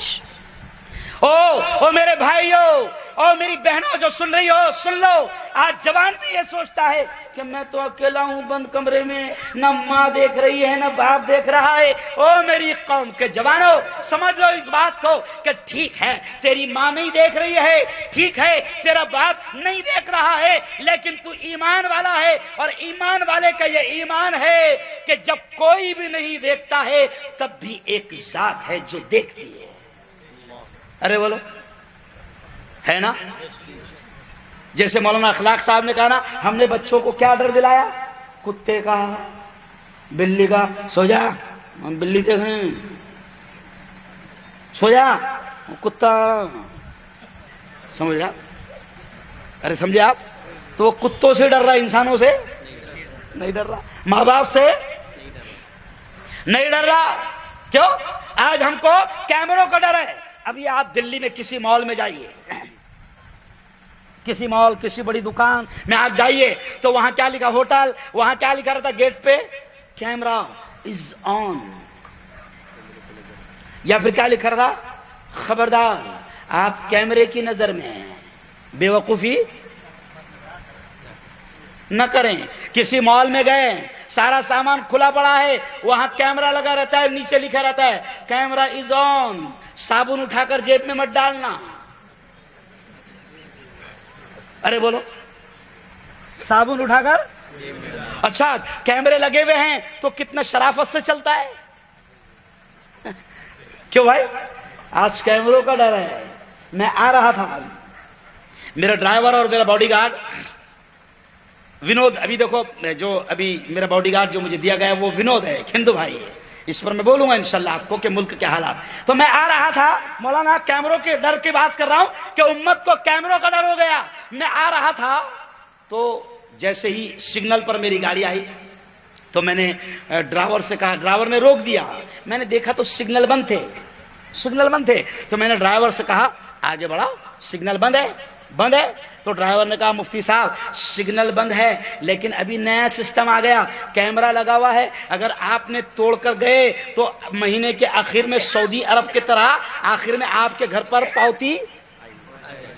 او میرے بھائیو، او میری بہنوں جو سن رہی ہو، سن لو۔ آج جوان بھی یہ سوچتا ہے کہ میں تو اکیلا ہوں بند کمرے میں، نہ ماں دیکھ رہی ہے نہ باپ دیکھ رہا ہے۔ او میری قوم کے جوانوں، سمجھ لو اس بات کو کہ ٹھیک ہے تیری ماں نہیں دیکھ رہی ہے، ٹھیک ہے تیرا باپ نہیں دیکھ رہا ہے، لیکن تو ایمان والا ہے، اور ایمان والے کا یہ ایمان ہے کہ جب کوئی بھی نہیں دیکھتا ہے تب بھی ایک ذات ہے جو دیکھتی ہے۔ ارے بولو، ہے نا؟ جیسے مولانا اخلاق صاحب نے کہا نا، ہم نے بچوں کو کیا ڈر دلایا؟ کتے کا، بلی کا۔ سو جا، ہم بلی دیکھ رہے ہیں، سو جا، کتا۔ سمجھ رہا؟ ارے سمجھے آپ؟ تو وہ کتوں سے ڈر رہا ہے، انسانوں سے نہیں ڈر رہا، ماں باپ سے نہیں ڈر رہا. کیوں؟ آج ہم کو کیمروں کا ڈر ہے. ابھی آپ دلی میں کسی مال میں جائیے، کسی مال، کسی بڑی دکان میں آپ جائیے تو وہاں کیا لکھا، ہوٹل، وہاں کیا لکھا رہتا گیٹ پہ، کیمرا از آن. یا پھر کیا لکھا رہتا، خبردار آپ کیمرے کی نظر میں ہیں، بے وقوفی نہ کریں. کسی مال میں گئے، سارا سامان کھلا پڑا ہے، وہاں کیمرا لگا رہتا ہے، نیچے لکھا رہتا ہے کیمرا از آن. صابن اٹھا کر جیب میں مت ڈالنا. ارے بولو، صابن اٹھا کر، اچھا کیمرے لگے ہوئے ہیں تو کتنا شرافت سے چلتا ہے. کیوں بھائی؟ آج کیمروں کا ڈر ہے. میں آ رہا تھا، میرا ڈرائیور اور میرا باڈی گارڈ ونود، ابھی دیکھو جو ابھی میرا باڈی گارڈ جو مجھے دیا گیا ہے وہ ونود ہے، ہندو بھائی ہے. اس پر میں بولوں گا انشاءاللہ آپ کو کہ ملک کے حالات. تو میں آ رہا تھا، مولانا کیمروں کے ڈر کی بات کر رہا ہوں کہ امت کو کیمروں کا ڈر ہو گیا. میں آ رہا تھا تو جیسے ہی سگنل پر میری گاڑی آئی تو میں نے ڈرائیور سے کہا، ڈرائیور نے روک دیا. میں نے دیکھا تو سگنل بند تھے، سگنل بند تھے. تو میں نے ڈرائیور سے کہا آگے بڑھا، سگنل بند ہے، بند ہے. تو ڈرائیور نے کہا مفتی صاحب سگنل بند ہے لیکن ابھی نیا سسٹم آ گیا، کیمرہ لگا ہوا ہے، اگر آپ نے توڑ کر گئے تو مہینے کے آخر میں سعودی عرب کی طرح آخر میں آپ کے گھر پر پاوتی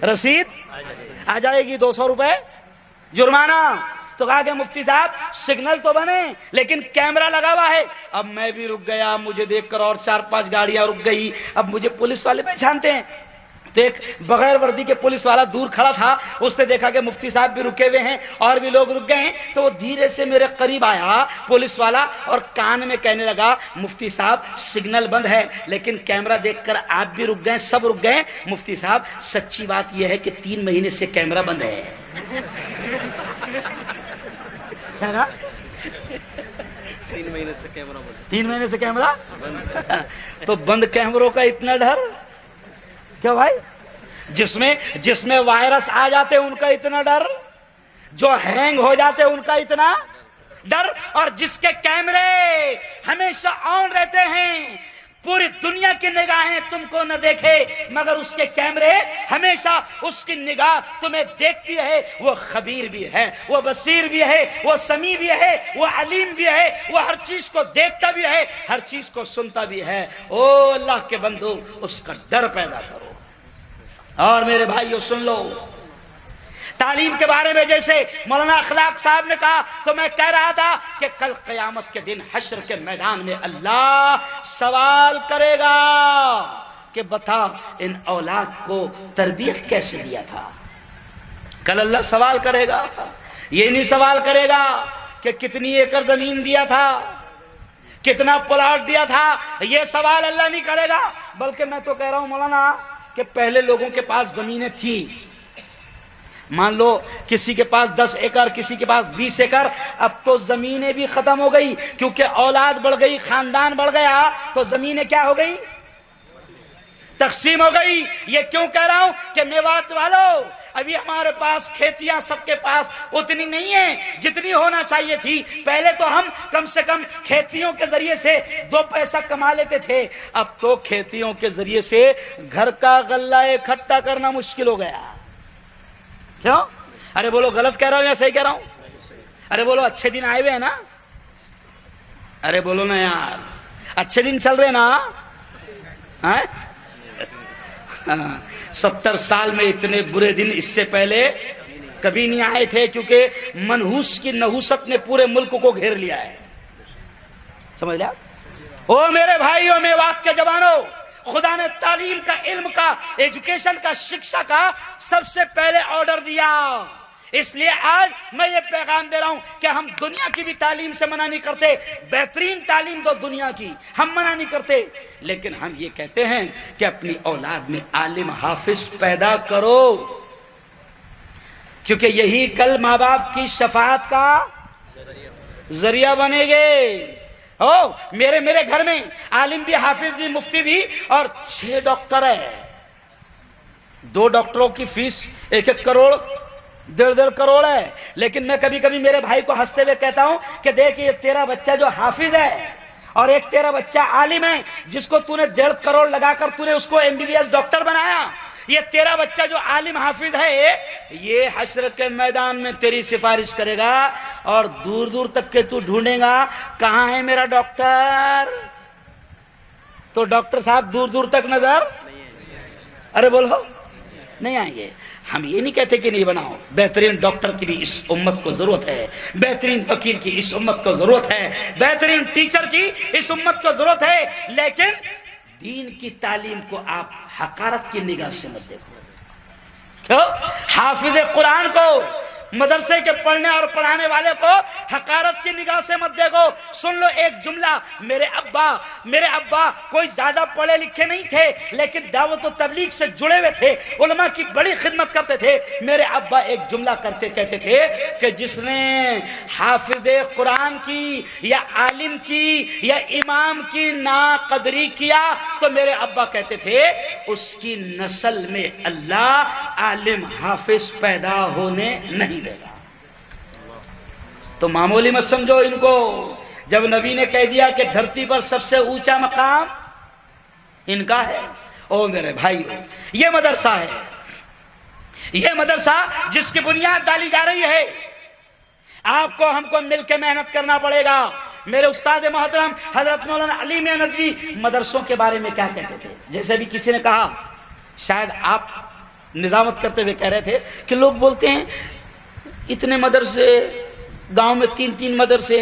رسید آ جائے گی، 200 روپے جرمانہ. تو کہا کہ مفتی صاحب سگنل تو بنے لیکن کیمرہ لگا ہوا ہے. اب میں بھی رک گیا، مجھے دیکھ کر اور 4-5 گاڑیاں رک گئی. اب مجھے پولیس والے پہچانتے ہیں. تو ایک بغیر وردی کے پولیس والا دور کھڑا تھا، اس نے دیکھا کہ مفتی صاحب بھی رکے ہوئے ہیں اور بھی لوگ رک گئے ہیں. تو وہ دھیرے سے میرے قریب آیا پولیس والا اور کان میں کہنے لگا مفتی صاحب سگنل بند ہے لیکن کیمرہ دیکھ کر آپ بھی رک گئے، سب رک گئے. مفتی صاحب سچی بات یہ ہے کہ 3 مہینے سے کیمرہ بند ہے. 3 مہینے سے کیمرہ تو بند کیمروں کا اتنا ڈر کیا بھائی؟ جس میں وائرس آ جاتے ان کا اتنا ڈر، جو ہینگ ہو جاتے ان کا اتنا ڈر، اور جس کے کیمرے ہمیشہ آن رہتے ہیں، پوری دنیا کی نگاہیں تم کو نہ دیکھے مگر اس کے کیمرے ہمیشہ اس کی نگاہ تمہیں دیکھتی ہے. وہ خبیر بھی ہے، وہ بصیر بھی ہے، وہ سمیع بھی ہے، وہ علیم بھی ہے، وہ ہر چیز کو دیکھتا بھی ہے، ہر چیز کو سنتا بھی ہے. او اللہ کے بندو، اس کا ڈر پیدا کرو. اور میرے بھائیو سن لو، تعلیم کے بارے میں جیسے مولانا اخلاق صاحب نے کہا تو میں کہہ رہا تھا کہ کل قیامت کے دن حشر کے میدان میں اللہ سوال کرے گا کہ بتا ان اولاد کو تربیت کیسے دیا تھا. کل اللہ سوال کرے گا. یہ نہیں سوال کرے گا کہ کتنی ایکڑ زمین دیا تھا، کتنا پلاٹ دیا تھا، یہ سوال اللہ نہیں کرے گا. بلکہ میں تو کہہ رہا ہوں مولانا کہ پہلے لوگوں کے پاس زمینیں تھی، مان لو کسی کے پاس 10 ایکڑ، کسی کے پاس 20 ایکڑ. اب تو زمینیں بھی ختم ہو گئی کیونکہ اولاد بڑھ گئی، خاندان بڑھ گیا تو زمینیں کیا ہو گئی؟ تقسیم ہو گئی. یہ کیوں کہہ رہا ہوں کہ میوات والو ابھی ہمارے پاس کھیتیاں سب کے پاس اتنی نہیں ہیں جتنی ہونا چاہیے تھی. پہلے تو ہم کم سے کم کھیتیوں کے ذریعے سے 2 پیسہ کما لیتے تھے، اب تو کھیتیوں کے ذریعے سے گھر کا غلہ اکٹھا کرنا مشکل ہو گیا. کیوں؟ ارے بولو غلط کہہ رہا ہوں یا صحیح کہہ رہا ہوں؟ ارے بولو اچھے دن آئے ہوئے ہیں نا؟ ارے بولو نا یار، اچھے دن چل رہے نا؟ 70 سال میں اتنے برے دن اس سے پہلے کبھی نہیں آئے تھے کیونکہ منحوس کی نحوست نے پورے ملک کو گھیر لیا ہے. سمجھ لیا؟ او میرے بھائیو میوات کے جوانوں، خدا نے تعلیم کا، علم کا، ایجوکیشن کا، شکشا کا سب سے پہلے آرڈر دیا. اس لیے آج میں یہ پیغام دے رہا ہوں کہ ہم دنیا کی بھی تعلیم سے منع نہیں کرتے، بہترین تعلیم دو دنیا کی، ہم منع نہیں کرتے، لیکن ہم یہ کہتے ہیں کہ اپنی اولاد میں عالم حافظ پیدا کرو، کیونکہ یہی کل ماں باپ کی شفاعت کا ذریعہ بنے گے. میرے گھر میں عالم بھی، حافظ بھی، مفتی بھی اور 6 ڈاکٹر ہے. 2 ڈاکٹروں کی فیس 1-1 کروڑ 1.5 کروڑ ہے. لیکن میں کبھی کبھی میرے بھائی کو ہنستے ہوئے کہتا ہوں کہ دیکھ یہ تیرا بچہ جو حافظ ہے اور ایک تیرا بچہ عالم ہے جس کو تو نے 1.5 کروڑ لگا کر تو نے اس کو MBBS ڈاکٹر بنایا، یہ تیرا بچہ جو عالم حافظ ہے یہ حشر کے میدان میں تیری سفارش کرے گا اور دور دور تک کے تو ڈھونڈے گا کہاں ہے میرا ڈاکٹر. تو ڈاکٹر صاحب دور دور تک نظر ارے بولو نہیں آئیں گے. ہم یہ نہیں کہتے کہ نہیں بناؤ، بہترین ڈاکٹر کی بھی اس امت کو ضرورت ہے، بہترین وکیل کی اس امت کو ضرورت ہے، بہترین ٹیچر کی اس امت کو ضرورت ہے، لیکن دین کی تعلیم کو آپ حقارت کی نگاہ سے مت دیکھو. کیوں؟ حافظ قرآن کو، مدرسے کے پڑھنے اور پڑھانے والے کو حقارت کی نگاہ سے مت دیکھو. سن لو ایک جملہ، میرے ابا کوئی زیادہ پڑھے لکھے نہیں تھے لیکن دعوت و تبلیغ سے جڑے ہوئے تھے، علماء کی بڑی خدمت کرتے تھے. میرے ابا ایک جملہ کہتے تھے کہ جس نے حافظ قرآن کی یا عالم کی یا امام کی ناقدری کیا تو میرے ابا کہتے تھے اس کی نسل میں اللہ عالم حافظ پیدا ہونے نہیں دے گا. تو معمولی مت سمجھو ان کو. جب نبی نے کہہ دیا کہ دھرتی پر سب سے اونچا مقام ان کا ہے، او میرے بھائیو یہ مدرسہ ہے، یہ مدرسہ جس کی بنیاد ڈالی جا رہی ہے. آپ کو ہم کو مل کے محنت کرنا پڑے گا. میرے استاد محترم حضرت مولانا علی میاں ندوی مدرسوں کے بارے میں کیا کہتے تھے؟ جیسے بھی کسی نے کہا، شاید آپ نظامت کرتے ہوئے کہہ رہے تھے کہ لوگ بولتے ہیں اتنے مدرسے، گاؤں میں 3 مدرسے،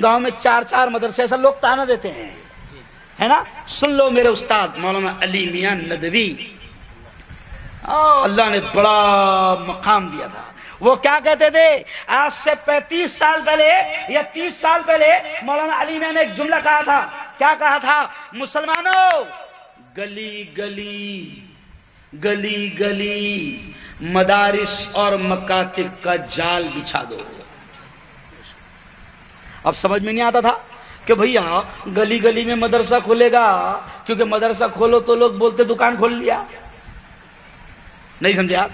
گاؤں میں 4 مدرسے، ایسا لوگ تانا دیتے ہیں، ہے نا. سن لو میرے استاد مولانا علی میاں ندوی، اللہ نے بڑا مقام دیا تھا. وہ کیا کہتے تھے؟ آج سے 35 سال پہلے یا 30 سال پہلے مولانا علی میاں نے ایک جملہ کہا تھا. کیا کہا تھا؟ مسلمانوں گلی گلی مدارس اور مکاتب کا جال بچھا دو. اب سمجھ میں نہیں آتا تھا کہ بھئییا گلی گلی میں مدرسہ کھولے گا، کیونکہ مدرسہ کھولو تو لوگ بولتے دکان کھول لیا. نہیں سمجھے آپ؟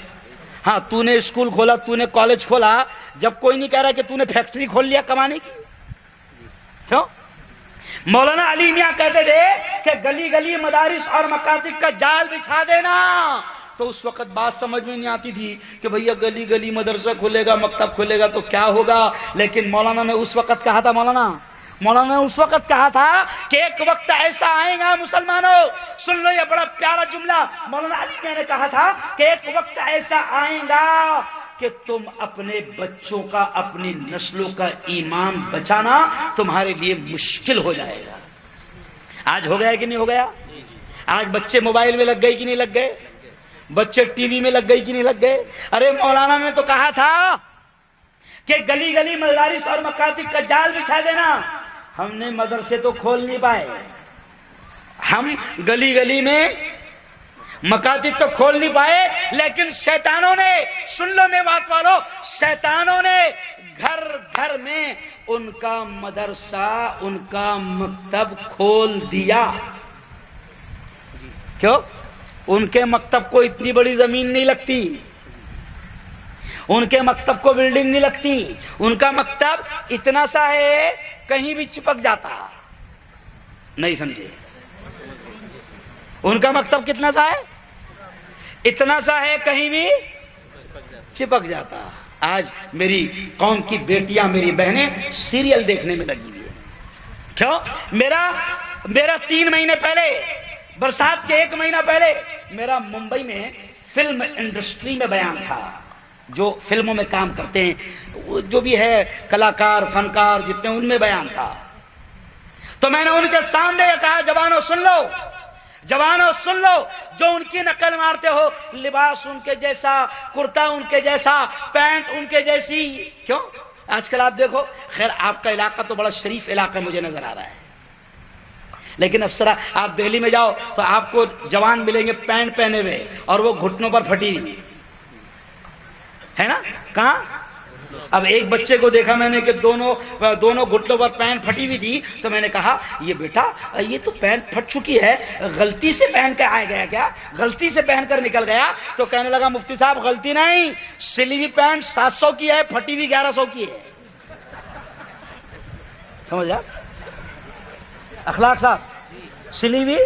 ہاں تو نے اسکول کھولا، تو نے کالج کھولا، جب کوئی نہیں کہہ رہا کہ تو نے فیکٹری کھول لیا کمانے کی. کیوں؟ مولانا علی میاں کہتے تھے کہ گلی گلی مدارس اور مکاتب کا جال بچھا دینا. تو اس وقت بات سمجھ میں نہیں آتی تھی کہ بھئییا گلی گلی مدرسہ کھلے گا، مکتب کھلے گا تو کیا ہوگا. لیکن مولانا نے اس وقت کہا تھا، مولانا نے اس وقت کہا تھا کہ ایک وقت ایسا آئے گا مسلمانوں، سن لو یہ بڑا پیارا جملہ مولانا علی میاں نے کہا تھا کہ ایک وقت ایسا آئے گا کہ تم اپنے بچوں کا، اپنی نسلوں کا ایمان بچانا تمہارے لیے مشکل ہو جائے گا. آج ہو گیا کہ نہیں ہو گیا؟ آج بچے موبائل میں لگ گئے کہ نہیں لگ گئے؟ بچے ٹی وی میں لگ گئے کہ نہیں لگ گئے؟ ارے مولانا نے تو کہا تھا کہ گلی گلی مدارس اور مکاتب کا جال بچھا دینا. ہم نے مدرسے تو کھول نہیں پائے، ہم گلی گلی میں مکاتب تو کھول نہیں پائے، لیکن شیطانوں نے، سن لو میں بات والو، شیطانوں نے گھر گھر میں ان کا مدرسہ، ان کا مکتب کھول دیا. کیوں؟ ان کے مکتب کو اتنی بڑی زمین نہیں لگتی، ان کے مکتب کو بلڈنگ نہیں لگتی، ان کا مکتب اتنا سا ہے کہیں بھی چپک جاتا. نہیں سمجھے؟ ان کا مکتب کتنا سا ہے؟ اتنا سا ہے کہیں بھی چپک جاتا. آج میری قوم کی بیٹیاں، میری بہنیں سیریل دیکھنے میں لگی ہوئی ہیں. کیوں؟ میرا 3 مہینے پہلے، برسات کے 1 مہینہ پہلے میرا ممبئی میں فلم انڈسٹری میں بیان تھا. جو فلموں میں کام کرتے ہیں، جو بھی ہے کلاکار، فنکار جتنے، ان میں بیان تھا. تو میں نے ان کے سامنے کہا جوانوں سن لو، جوانوں سن لو، جو ان کی نقل مارتے ہو، لباس ان کے جیسا، کرتا ان کے جیسا، پینٹ ان کے جیسی. کیوں؟ آج کل آپ دیکھو، خیر آپ کا علاقہ تو بڑا شریف علاقہ مجھے نظر آ رہا ہے، لیکن افسرا آپ دہلی میں جاؤ تو آپ کو جوان ملیں گے پینٹ پہنے ہوئے اور وہ گھٹنوں پر پھٹی ہوئی ہے نا. کہاں؟ اب ایک بچے کو دیکھا میں نے کہ دونوں گھٹنوں پر پینٹ پھٹی ہوئی تھی، تو میں نے کہا یہ بیٹا یہ تو پینٹ پھٹ چکی ہے، غلطی سے پہن کے آ گیا کیا؟ غلطی سے پہن کر نکل گیا؟ تو کہنے لگا مفتی صاحب غلطی نہیں، سلی ہوئی پینٹ 700 کی ہے، پھٹی ہوئی 1100 کی ہے۔ سمجھ آپ؟ اخلاق صاحب سلی ہوئی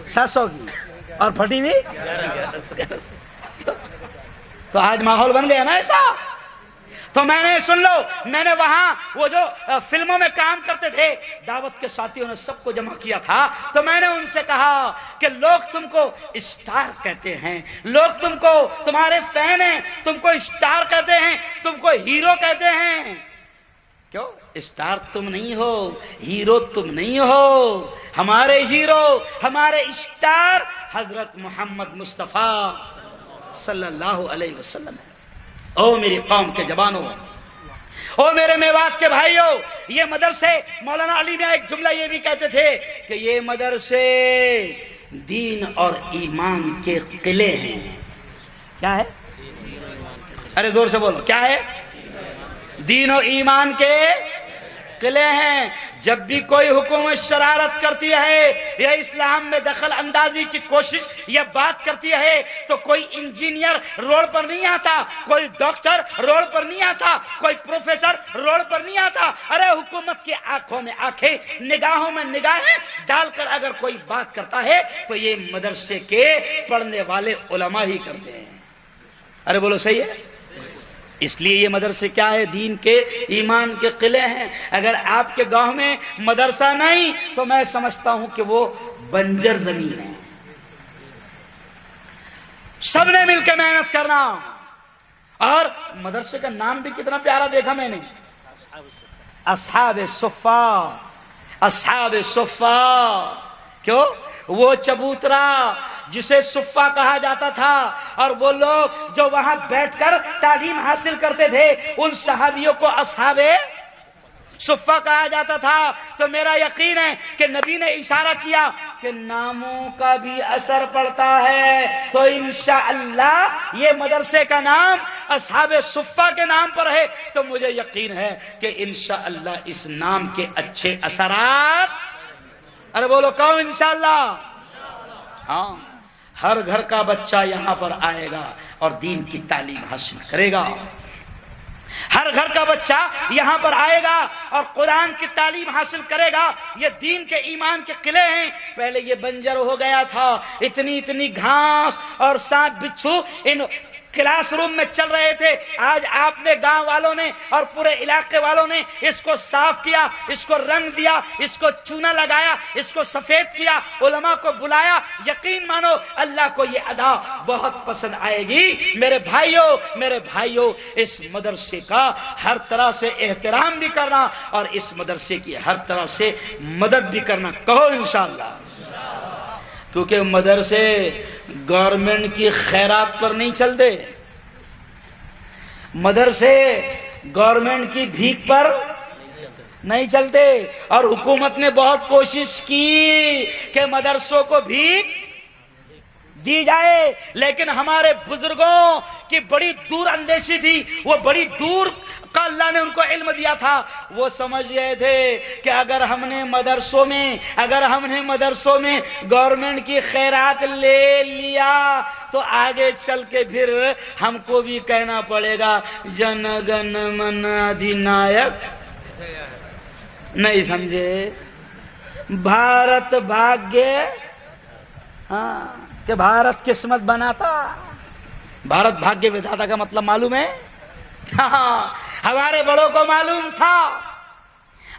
700 کی اور پھٹی ہوئی، تو آج ماحول بن گیا نا ایسا۔ تو میں نے سن لو، میں نے وہاں وہ جو فلموں میں کام کرتے تھے دعوت کے ساتھیوں نے سب کو جمع کیا تھا، تو میں نے ان سے کہا کہ لوگ تم کو اسٹار کہتے ہیں، لوگ تم کو تمہارے فین ہیں، تم کو اسٹار کہتے ہیں، تم کو ہیرو کہتے ہیں۔ کیوں؟ اسٹار تم نہیں ہو، ہیرو تم نہیں ہو، ہمارے ہیرو ہمارے اسٹار حضرت محمد مصطفیٰ صلی اللہ علیہ وسلم۔ او میری قوم کے جوانوں، او میرے میوات کے بھائیوں، یہ مدرسے، مولانا علی میاں ایک جملہ یہ بھی کہتے تھے کہ یہ مدرسے دین اور ایمان کے قلعے ہیں۔ کیا ہے؟ ارے زور سے بولو، کیا ہے؟ دین و ایمان کے قلعے ہیں۔ جب بھی کوئی حکومت شرارت کرتی ہے یا اسلام میں دخل اندازی کی کوشش یا بات کرتی ہے تو کوئی انجینئر روڈ پر نہیں آتا، کوئی ڈاکٹر روڈ پر نہیں آتا، کوئی پروفیسر روڈ پر نہیں آتا۔ ارے حکومت کی آنکھوں میں آنکھیں، نگاہوں میں نگاہیں ڈال کر اگر کوئی بات کرتا ہے تو یہ مدرسے کے پڑھنے والے علماء ہی کرتے ہیں۔ ارے بولو صحیح ہے؟ اس لیے یہ مدرسے کیا ہے؟ دین کے ایمان کے قلعے ہیں۔ اگر آپ کے گاؤں میں مدرسہ نہیں تو میں سمجھتا ہوں کہ وہ بنجر زمین ہے۔ سب نے مل کے محنت کرنا۔ اور مدرسے کا نام بھی کتنا پیارا دیکھا میں نے، اصحاب صفا، اصحاب صفا۔ کیوں؟ وہ چبوترا جسے صفا کہا جاتا تھا اور وہ لوگ جو وہاں بیٹھ کر تعلیم حاصل کرتے تھے ان صحابیوں کو اصحاب صفا کہا جاتا تھا۔ تو میرا یقین ہے کہ نبی نے اشارہ کیا کہ ناموں کا بھی اثر پڑتا ہے، تو انشاءاللہ یہ مدرسے کا نام اصحاب صفا کے نام پر ہے، تو مجھے یقین ہے کہ انشاءاللہ اس نام کے اچھے اثرات، ارے بولو کہو انشاءاللہ۔ ہاں، ہر گھر کا بچہ یہاں پر آئے گا اور دین کی تعلیم حاصل کرے گا۔ ہر گھر کا بچہ یہاں پر آئے گا اور قرآن کی تعلیم حاصل کرے گا۔ یہ دین کے ایمان کے قلعے ہیں۔ پہلے یہ بنجر ہو گیا تھا، اتنی گھاس اور سانپ بچھو ان کلاس روم میں چل رہے تھے۔ آج آپ نے گاؤں والوں نے اور پورے علاقے والوں نے اس کو صاف کیا، اس کو رنگ دیا، اس کو چونا لگایا، اس کو سفید کیا، علماء کو بلایا۔ یقین مانو اللہ کو یہ ادا بہت پسند آئے گی۔ میرے بھائیوں اس مدرسے کا ہر طرح سے احترام بھی کرنا اور اس مدرسے کی ہر طرح سے مدد بھی کرنا، کہو انشاءاللہ۔ کیونکہ مدرسے گورنمنٹ کی خیرات پر نہیں چلتے، مدرسے گورنمنٹ کی بھیک پر نہیں چلتے۔ اور حکومت نے بہت کوشش کی کہ مدرسوں کو بھیک دی جائے، لیکن ہمارے بزرگوں کی بڑی دور اندیشی تھی، وہ بڑی دور کا اللہ نے ان کو علم دیا تھا۔ وہ سمجھ گئے تھے کہ اگر ہم نے مدرسوں میں گورنمنٹ کی خیرات لے لیا تو آگے چل کے پھر ہم کو بھی کہنا پڑے گا جن گن من ادھینائک، نہیں سمجھے؟ بھارت بھاگیہ، ہاں کہ بھارت قسمت بناتا۔ بھارت بھاگیہ ودھاتا کا مطلب معلوم ہے؟ ہاں، ہمارے بڑوں کو معلوم تھا،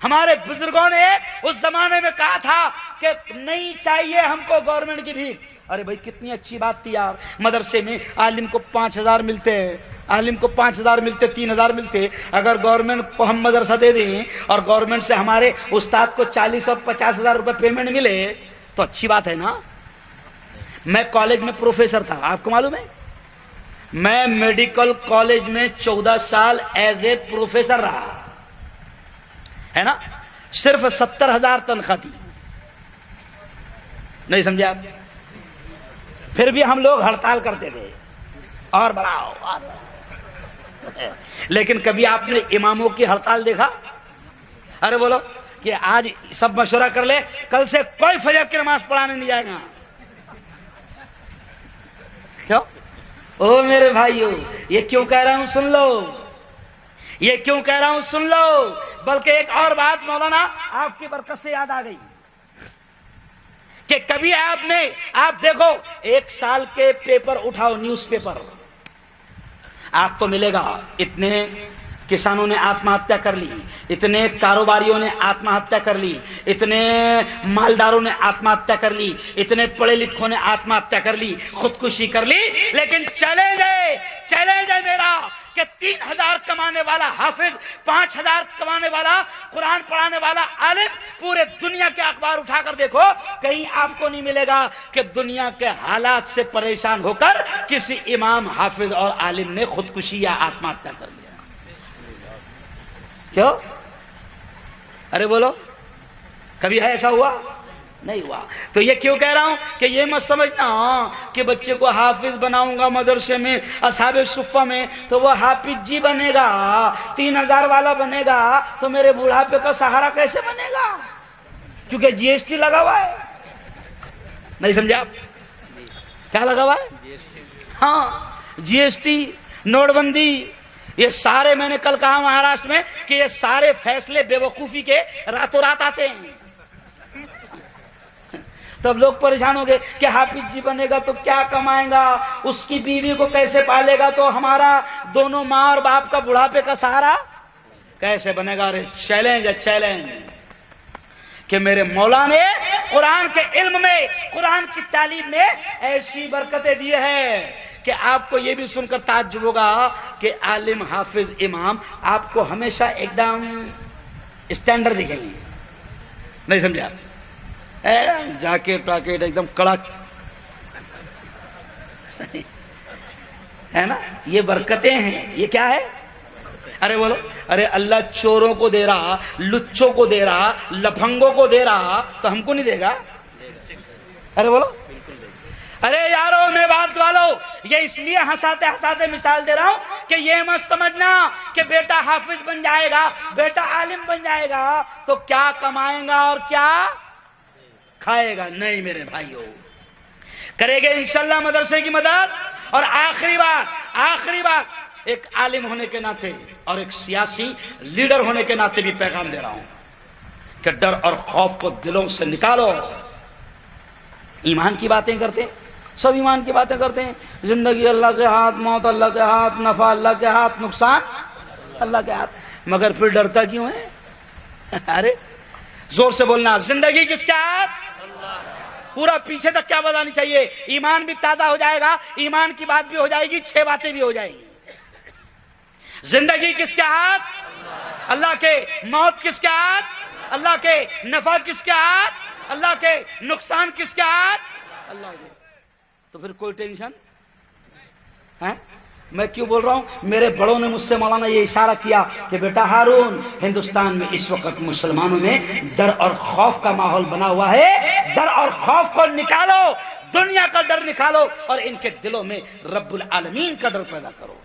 ہمارے بزرگوں نے اس زمانے میں کہا تھا کہ نہیں چاہیے ہم کو گورنمنٹ کی بھیک۔ ارے بھائی کتنی اچھی بات تھی یار، مدرسے میں عالم کو 5000 ملتے ہیں، عالم کو 5000 ملتے، 3000 ملتے۔ اگر گورنمنٹ کو ہم مدرسہ دے دیں اور گورنمنٹ سے ہمارے استاد کو 40 اور 50 ہزار روپے پیمنٹ ملے تو اچھی بات ہے نا۔ میں کالج میں پروفیسر تھا، آپ کو معلوم ہے؟ میں میڈیکل کالج میں 14 سال ایز اے پروفیسر رہا ہے نا، صرف 70,000 تنخواہ تھی، نہیں سمجھے آپ؟ پھر بھی ہم لوگ ہڑتال کرتے تھے اور بڑھاؤ، لیکن کبھی آپ نے اماموں کی ہڑتال دیکھا؟ ارے بولو کہ آج سب مشورہ کر لے کل سے کوئی فجر کی نماز پڑھانے نہیں جائے گا. کیوں؟ او میرے بھائیو، یہ کیوں کہہ رہا ہوں سن لو، یہ کیوں کہہ رہا ہوں سن لو. بلکہ ایک اور بات مولانا آپ کی برکت سے یاد آ گئی کہ کبھی آپ دیکھو 1 سال کے پیپر اٹھاؤ، نیوز پیپر، آپ کو ملے گا اتنے کسانوں نے آتم ہتیا کر لی، اتنے کاروباریوں نے آتم ہتیا کر لی، اتنے مالداروں نے آتم ہتیا کر لی، اتنے پڑھے لکھوں نے آتم ہتیا کر لی، خودکشی کر لی. لیکن چیلنج ہے میرا کہ 3000 کمانے والا حافظ، 5000 کمانے والا قرآن پڑھانے والا عالم، پورے دنیا کے اخبار اٹھا کر دیکھو، کہیں آپ کو نہیں ملے گا کہ دنیا کے حالات سے پریشان ہو کر کسی امام، حافظ اور عالم نے خودکشی یا آتم ہتیا کر لیا. کیوں؟ ارے بولو، کبھی ہے ایسا ہوا؟ نہیں ہوا. تو یہ کیوں کہہ رہا ہوں کہ یہ مت سمجھنا کہ بچے کو حافظ بناؤں گا مدرسے میں، اصحاب صفہ میں، تو وہ حافظ جی بنے گا، 3000 والا بنے گا تو میرے بڑھاپے کا سہارا کیسے بنے گا؟ کیونکہ جی ایس ٹی لگا ہوا ہے. نہیں سمجھا آپ؟ کیا لگا ہوا ہے؟ ہاں، جی ایس ٹی، نوٹ بندی، یہ سارے، میں نے کل کہا مہاراشٹر میں کہ یہ سارے فیصلے بے وقوفی کے راتوں رات آتے ہیں. تب لوگ پریشان ہو گئے کہ حافظ جی بنے گا تو کیا کمائیں گا، اس کی بیوی کو کیسے پالے گا، تو ہمارا دونوں ماں اور باپ کا بڑھاپے کا سہارا کیسے بنے گا؟ ارے چیلنج ہے، چیلنج کہ میرے مولا نے قرآن کے علم میں، قرآن کی تعلیم میں ایسی برکتیں دی ہے کہ آپ کو یہ بھی سن کر تعجب ہوگا کہ عالم، حافظ، امام آپ کو ہمیشہ ایک دم اسٹینڈرڈ دکھیں گے. نہیں سمجھا؟ جاکٹ واکٹ ایک دم کڑک ہے نا. یہ برکتیں ہیں. یہ کیا ہے؟ ارے بولو، ارے اللہ چوروں کو دے رہا، لچوں کو دے رہا، لفنگوں کو دے رہا، تو ہم کو نہیں دے گا؟ ارے بولو. ارے یارو میں بات والو، یہ اس لیے ہنساتے مثال دے رہا ہوں کہ یہ مت سمجھنا کہ بیٹا حافظ بن جائے گا، بیٹا عالم بن جائے گا تو کیا کمائیں گا اور کیا کھائے گا. نہیں میرے بھائیو، کرے گے انشاءاللہ مدرسے کی مدد. اور آخری بات ایک عالم ہونے کے ناطے اور ایک سیاسی لیڈر ہونے کے ناطے بھی پیغام دے رہا ہوں کہ ڈر اور خوف کو دلوں سے نکالو. ایمان کی باتیں کرتے ہیں، سب ایمان کی باتیں کرتے ہیں، زندگی اللہ کے ہاتھ، موت اللہ کے ہاتھ، نفع اللہ کے ہاتھ، نقصان اللہ کے ہاتھ، مگر پھر ڈرتا کیوں ہے؟ ارے زور سے بولنا، زندگی کس کے ہاتھ؟ پورا پیچھے تک کیا بتانی چاہیے. ایمان بھی تازہ ہو جائے گا، ایمان کی بات بھی ہو جائے گی، 6 باتیں بھی ہو جائیں گی. زندگی کس کے ہاتھ؟ اللہ کے. موت کس کے ہاتھ؟ اللہ کے. نفع کس کے ہاتھ؟ اللہ کے. نقصان کس کے ہاتھ؟ اللہ کے. تو پھر کوئی ٹینشن ہے؟ میں کیوں بول رہا ہوں؟ میرے بڑوں نے مجھ سے مولانا یہ اشارہ کیا کہ بیٹا ہارون، ہندوستان میں اس وقت مسلمانوں میں ڈر اور خوف کا ماحول بنا ہوا ہے، ڈر اور خوف کو نکالو، دنیا کا ڈر نکالو اور ان کے دلوں میں رب العالمین کا ڈر پیدا کرو.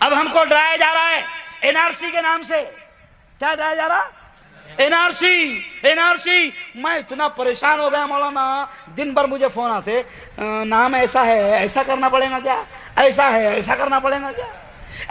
اب ہم کو ڈرایا جا رہا ہے NRC کے نام سے. کیا ڈرایا جا رہا؟ NRC. میں اتنا پریشان ہو گیا مولانا، دن بھر مجھے فون آتے، نام ایسا ہے، ایسا کرنا پڑے گا کیا، ایسا ہے، ایسا کرنا پڑے گا کیا،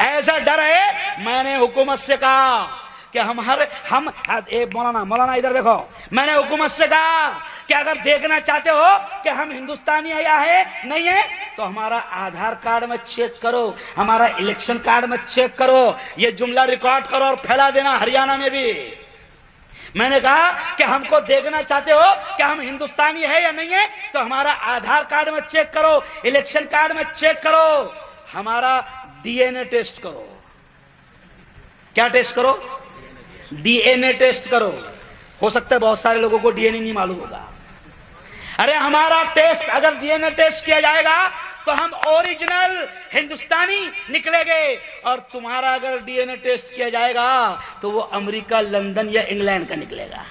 ایسا ڈر ہے. میں نے حکومت سے کہا کہ مولانا ادھر دیکھو، میں نے حکومت سے کہا کہ اگر دیکھنا چاہتے ہو کہ ہم ہندوستانی ہیں یا ہے نہیں ہے تو ہمارا آدھار کارڈ میں چیک کرو، ہمارا الیکشن کارڈ میں چیک کرو، یہ جملہ ریکارڈ کرو اور پھیلا دینا ہریانہ میں بھی. میں نے کہا کہ ہم کو دیکھنا چاہتے ہو کہ ہم ہندوستانی ہے یا نہیں ہے تو ہمارا آدھار کارڈ میں چیک کرو، الیکشن کارڈ میں چیک کرو، ہمارا DNA ٹیسٹ کرو. کیا ٹیسٹ کرو؟ DNA ٹیسٹ کرو. ہو سکتا ہے بہت سارے لوگوں کو DNA نہیں معلوم ہوگا. ارے ہمارا ٹیسٹ اگر DNA ٹیسٹ کیا جائے گا تو ہم اوریجنل ہندوستانی نکلے گے، اور تمہارا اگر DNA ٹیسٹ کیا جائے گا تو وہ امریکہ، لندن یا انگلینڈ کا نکلے گا.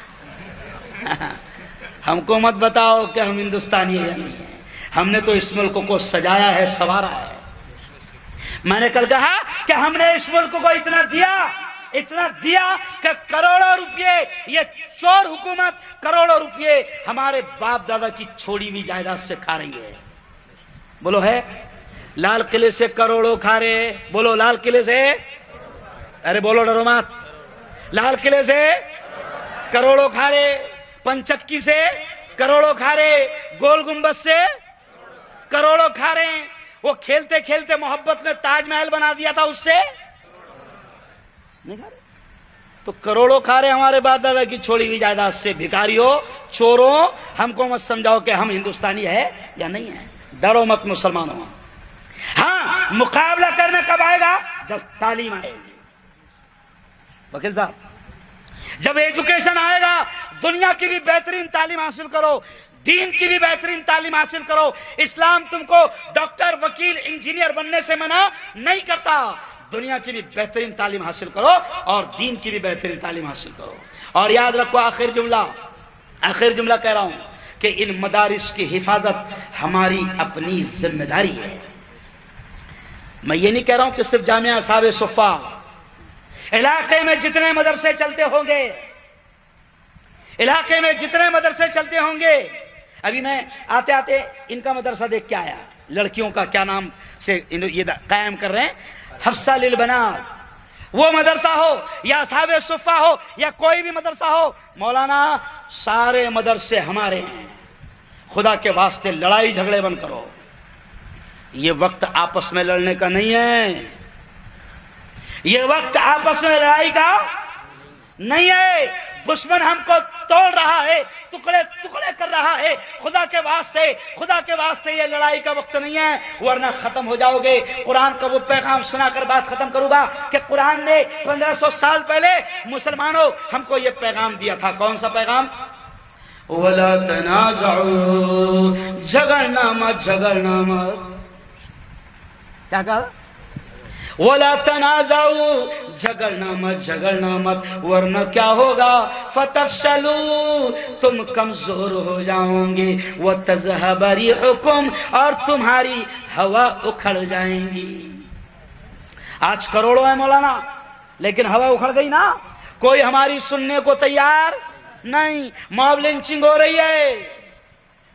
ہم کو مت بتاؤ کہ ہم ہندوستانی ہیں یا نہیں ہیں. ہم نے تو اس ملک کو سجایا ہے، سنوارا ہے. میں نے کل کہا کہ ہم نے اس ملک کو اتنا دیا کہ کروڑوں روپے یہ چور حکومت کروڑوں روپے ہمارے باپ دادا کی چھوڑی ہوئی جائیداد سے کھا رہی ہے. بولو ہے؟ لال قلعے سے کروڑوں کھا رہے. بولو لال قلعے سے. ارے بولو ڈرو مت. لال قلعے سے کروڑوں کھا رہے, پنچکی سے کروڑوں کھا رہے, گول گنبد سے کروڑوں کھا رہے ہیں. وہ کھیلتے کھیلتے محبت میں تاج محل بنا دیا تھا, اس سے نہیں کھا رہے. تو کروڑوں کھا رہے ہمارے باپ دادا کی چھوڑی ہوئی جائیداد سے. بھکاریوں, چوروں, ہم کو مت سمجھاؤ کہ ہم ہندوستانی ہے یا نہیں ہے. ڈرو مت مسلمانوں. ہاں, مقابلہ کرنا کب آئے گا؟ جب تعلیم آئے گی. وکیل صاحب, جب ایجوکیشن آئے گا, دنیا کی بھی بہترین تعلیم حاصل کرو, دین کی بھی بہترین تعلیم حاصل کرو. اسلام تم کو ڈاکٹر, وکیل, انجینئر بننے سے منع نہیں کرتا. دنیا کی بھی بہترین تعلیم حاصل کرو اور دین کی بھی بہترین تعلیم حاصل کرو. اور یاد رکھو, آخر جملہ کہہ رہا ہوں کہ ان مدارس کی حفاظت ہماری اپنی ذمہ داری ہے. میں یہ نہیں کہہ رہا ہوں کہ صرف جامعہ اصحاب صفا, علاقے میں جتنے مدرسے چلتے ہوں گے. ابھی میں آتے آتے ان کا مدرسہ دیکھ کے آیا, لڑکیوں کا کیا نام سے یہ قائم کر رہے ہیں, حفصہ للبنات. وہ مدرسہ ہو یا اصحاب صفا ہو یا کوئی بھی مدرسہ ہو, مولانا سارے مدرسے ہمارے ہیں. خدا کے واسطے لڑائی جھگڑے بند کرو. یہ وقت آپس میں لڑنے کا نہیں ہے, یہ وقت آپس میں لڑائی کا نہیں ہے. دشمن ہم کو توڑ رہا ہے, ٹکڑے ٹکڑے کر رہا ہے. خدا کے واسطے یہ لڑائی کا وقت نہیں ہے, ورنہ ختم ہو جاؤ گے. قرآن کا وہ پیغام سنا کر بات ختم کروں گا کہ قرآن نے 1500 سال پہلے مسلمانوں ہم کو یہ پیغام دیا تھا. کون سا پیغام؟ وَلَا تَنَازَعُوا, جھگڑنا مت. کیا کہا؟ وَلَا تَنَازَعُوا, جھگڑنا مت ورنہ کیا ہوگا؟ فَتَفْشَلُوا, تم کمزور ہو جاؤں گے. وَتَذْهَبَ رِيحُكُمْ, اور تمہاری ہوا اکھڑ جائیں گی. آج کروڑوں ہیں مولانا, لیکن ہوا اکھڑ گئی نا. کوئی ہماری سننے کو تیار نہیں. موب لنچنگ ہو رہی ہے.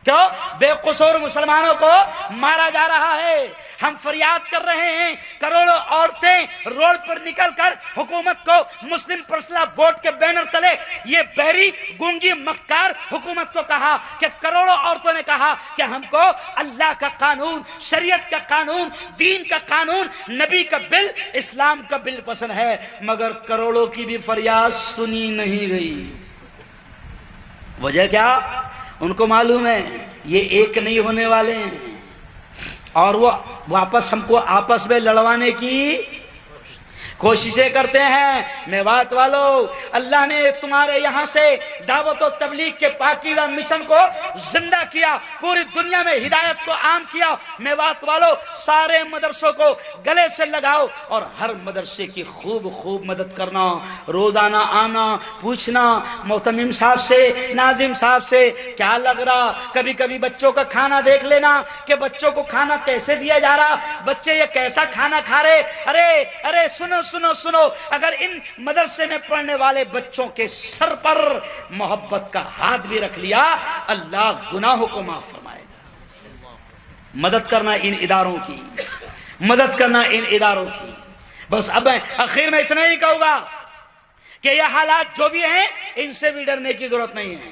کیوں؟ بے قصور مسلمانوں کو مارا جا رہا ہے. ہم فریاد کر رہے ہیں, کروڑوں عورتیں روڈ پر نکل کر حکومت کو مسلم پرسنل بورڈ کے بینر تلے, یہ بہری گونگی مکار حکومت کو کہا کہ کروڑوں عورتوں نے کہا کہ ہم کو اللہ کا قانون, شریعت کا قانون, دین کا قانون, نبی کا بل, اسلام کا بل پسند ہے. مگر کروڑوں کی بھی فریاد سنی نہیں گئی. وجہ کیا؟ ان کو معلوم ہے یہ ایک نہیں ہونے والے ہیں, اور وہ واپس ہم کو آپس میں لڑوانے کی کوششیں کرتے ہیں. میوات والو, اللہ نے تمہارے یہاں سے دعوت و تبلیغ کے پاکیزہ مشن کو زندہ کیا, پوری دنیا میں ہدایت کو عام کیا. میوات والو, سارے مدرسوں کو گلے سے لگاؤ اور ہر مدرسے کی خوب مدد کرنا. روزانہ آنا, پوچھنا محتمم صاحب سے, ناظم صاحب سے کیا لگ رہا. کبھی کبھی بچوں کا کھانا دیکھ لینا کہ بچوں کو کھانا کیسے دیا جا رہا, بچے یہ کیسا کھانا کھا رہے. ارے سنو, اگر ان مدرسے میں پڑھنے والے بچوں کے سر پر محبت کا ہاتھ بھی رکھ لیا, اللہ گناہوں کو معاف فرمائے گا. مدد کرنا ان اداروں کی. بس اب میں آخر میں اتنا ہی کہوں گا کہ یہ حالات جو بھی ہیں, ان سے بھی ڈرنے کی ضرورت نہیں ہے.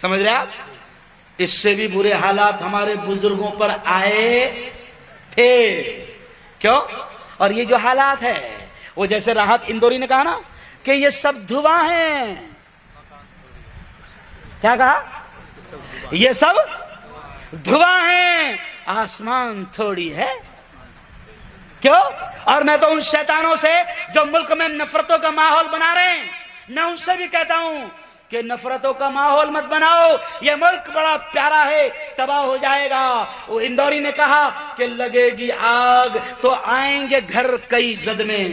سمجھ رہے آپ؟ اس سے بھی برے حالات ہمارے بزرگوں پر آئے تھے. کیوں؟ اور یہ جو حالات ہے, وہ جیسے راحت اندوری نے کہا نا کہ یہ سب دھواں ہیں. کیا کہا؟ یہ سب دھواں ہیں, آسمان تھوڑی ہے. کیوں؟ اور میں تو ان شیطانوں سے جو ملک میں نفرتوں کا ماحول بنا رہے ہیں, میں ان سے بھی کہتا ہوں کہ نفرتوں کا ماحول مت بناؤ. یہ ملک بڑا پیارا ہے, تباہ ہو جائے گا. وہ اندوری نے کہا کہ لگے گی آگ تو آئیں گے گھر کئی زد میں.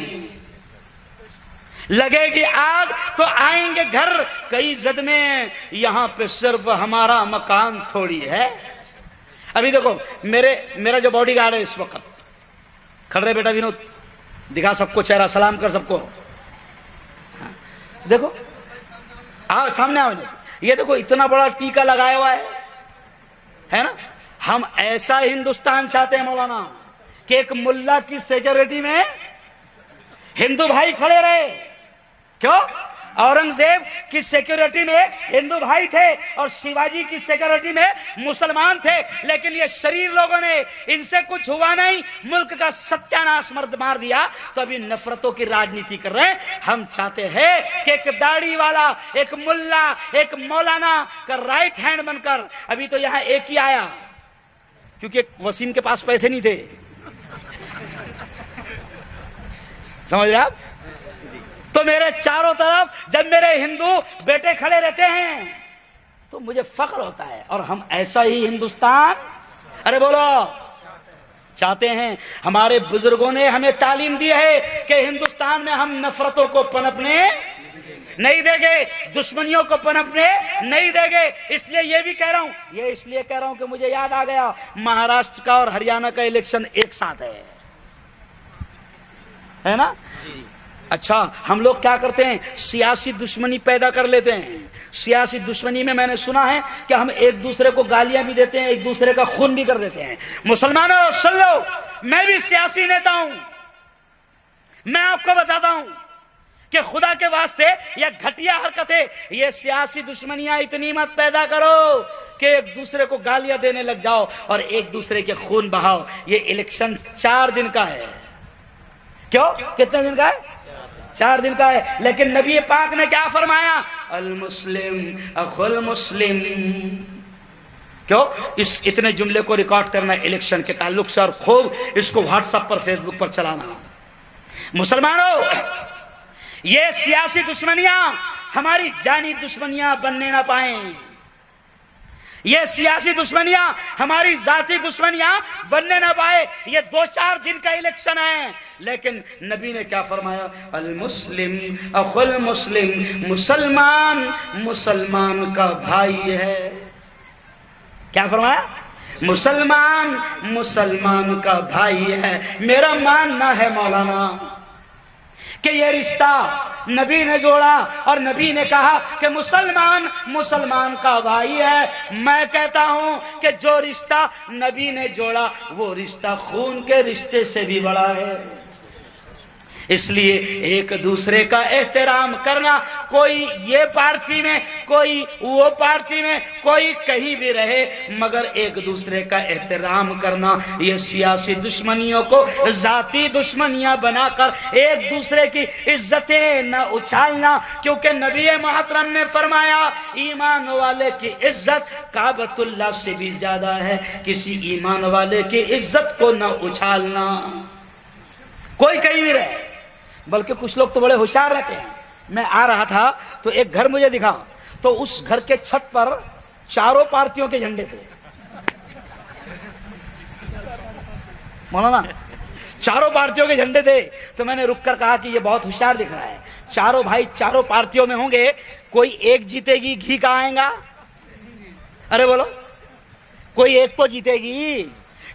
لگے گی آگ تو آئیں گے گھر کئی زد میں. یہاں پہ صرف ہمارا مکان تھوڑی ہے. ابھی دیکھو, میرا جو باڈی گارڈ ہے اس وقت, کھڑ رہے بیٹا ونود، دکھا سب کو چہرہ، سلام کر سب کو. دیکھو آؤ سامنے آؤ. یہ دیکھو اتنا بڑا ٹیکا لگایا ہوا ہے نا. ہم ایسا ہندوستان چاہتے ہیں مولانا کہ ایک ملا کی سیکورٹی میں ہندو بھائی کھڑے رہے. کیوں؟ اورنگزیب کی سیکورٹی میں ہندو بھائی تھے اور شیواجی کی سیکورٹی میں مسلمان تھے، لیکن یہ شریر لوگوں نے، ان سے کچھ ہوا نہیں، ملک کا ستیاناش مار دیا، تو ابھی نفرتوں کی راجنیتی کر رہے ہیں. ہم چاہتے ہیں کہ ایک داڑھی والا، ایک ملا، ایک مولانا کا رائٹ ہینڈ بن کر، ابھی تو یہاں ایک ہی آیا کیونکہ وسیم کے پاس پیسے نہیں تھے، سمجھ رہے آپ؟ تو میرے چاروں طرف جب میرے ہندو بیٹے کھڑے رہتے ہیں تو مجھے فخر ہوتا ہے. اور ہم ایسا ہی ہندوستان، ارے بولو، چاہتے ہیں. ہمارے بزرگوں نے ہمیں تعلیم دی ہے کہ ہندوستان میں ہم نفرتوں کو پنپنے نہیں دیں گے، دشمنیوں کو پنپنے نہیں دیں گے. اس لیے یہ بھی کہہ رہا ہوں، یہ اس لیے کہہ رہا ہوں کہ مجھے یاد آ گیا مہاراشٹر کا اور ہریانہ کا الیکشن ایک ساتھ ہے نا. اچھا ہم لوگ کیا کرتے ہیں؟ سیاسی دشمنی پیدا کر لیتے ہیں. سیاسی دشمنی میں نے سنا ہے کہ ہم ایک دوسرے کو گالیاں بھی دیتے ہیں، ایک دوسرے کا خون بھی کر دیتے ہیں. مسلمانوں سن لو، میں بھی سیاسی نیتا ہوں. میں آپ کو بتاتا ہوں کہ خدا کے واسطے یہ گھٹیا حرکتیں، یہ سیاسی دشمنیاں اتنی مت پیدا کرو کہ ایک دوسرے کو گالیاں دینے لگ جاؤ اور ایک دوسرے کے خون بہاؤ. یہ الیکشن 4 دن کا ہے. کیوں؟ کتنے دن کا ہے؟ 4 دن کا ہے. لیکن نبی پاک نے کیا فرمایا؟ المسلم اخو المسلم. کیوں؟ اس اتنے جملے کو ریکارڈ کرنا الیکشن کے تعلق سے اور خوب اس کو واٹس ایپ پر، فیس بک پر چلانا. مسلمانوں، یہ سیاسی دشمنیاں ہماری جانی دشمنیاں بننے نہ پائیں. یہ سیاسی دشمنیاں ہماری ذاتی دشمنیاں بننے نہ پائے. یہ 2-4 دن کا الیکشن ہے، لیکن نبی نے کیا فرمایا؟ المسلم اخو المسلم. مسلمان مسلمان کا بھائی ہے. کیا فرمایا؟ مسلمان مسلمان کا بھائی ہے. میرا ماننا ہے مولانا کہ یہ رشتہ نبی نے جوڑا اور نبی نے کہا کہ مسلمان مسلمان کا بھائی ہے. میں کہتا ہوں کہ جو رشتہ نبی نے جوڑا وہ رشتہ خون کے رشتے سے بھی بڑا ہے. اس لیے ایک دوسرے کا احترام کرنا، کوئی یہ پارٹی میں، کوئی وہ پارٹی میں، کوئی کہیں بھی رہے، مگر ایک دوسرے کا احترام کرنا. یہ سیاسی دشمنیوں کو ذاتی دشمنیاں بنا کر ایک دوسرے کی عزتیں نہ اچھالنا، کیونکہ نبی محترم نے فرمایا ایمان والے کی عزت کعبۃ اللہ سے بھی زیادہ ہے. کسی ایمان والے کی عزت کو نہ اچھالنا، کوئی کہیں بھی رہے. بلکہ کچھ لوگ تو بڑے ہوشیار رہتے ہیں. میں آ رہا تھا تو ایک گھر مجھے دکھا، تو اس گھر کے چھت پر 4 پارٹیوں کے جھنڈے تھے. مولانا 4 پارٹیوں کے جھنڈے تھے. تو میں نے رک کر کہا کہ یہ بہت ہوشیار دکھ رہا ہے. 4 بھائی 4 پارٹیوں میں ہوں گے، کوئی ایک جیتے گی، گھی کہاں آئے گا؟ ارے بولو، کوئی ایک تو جیتے گی.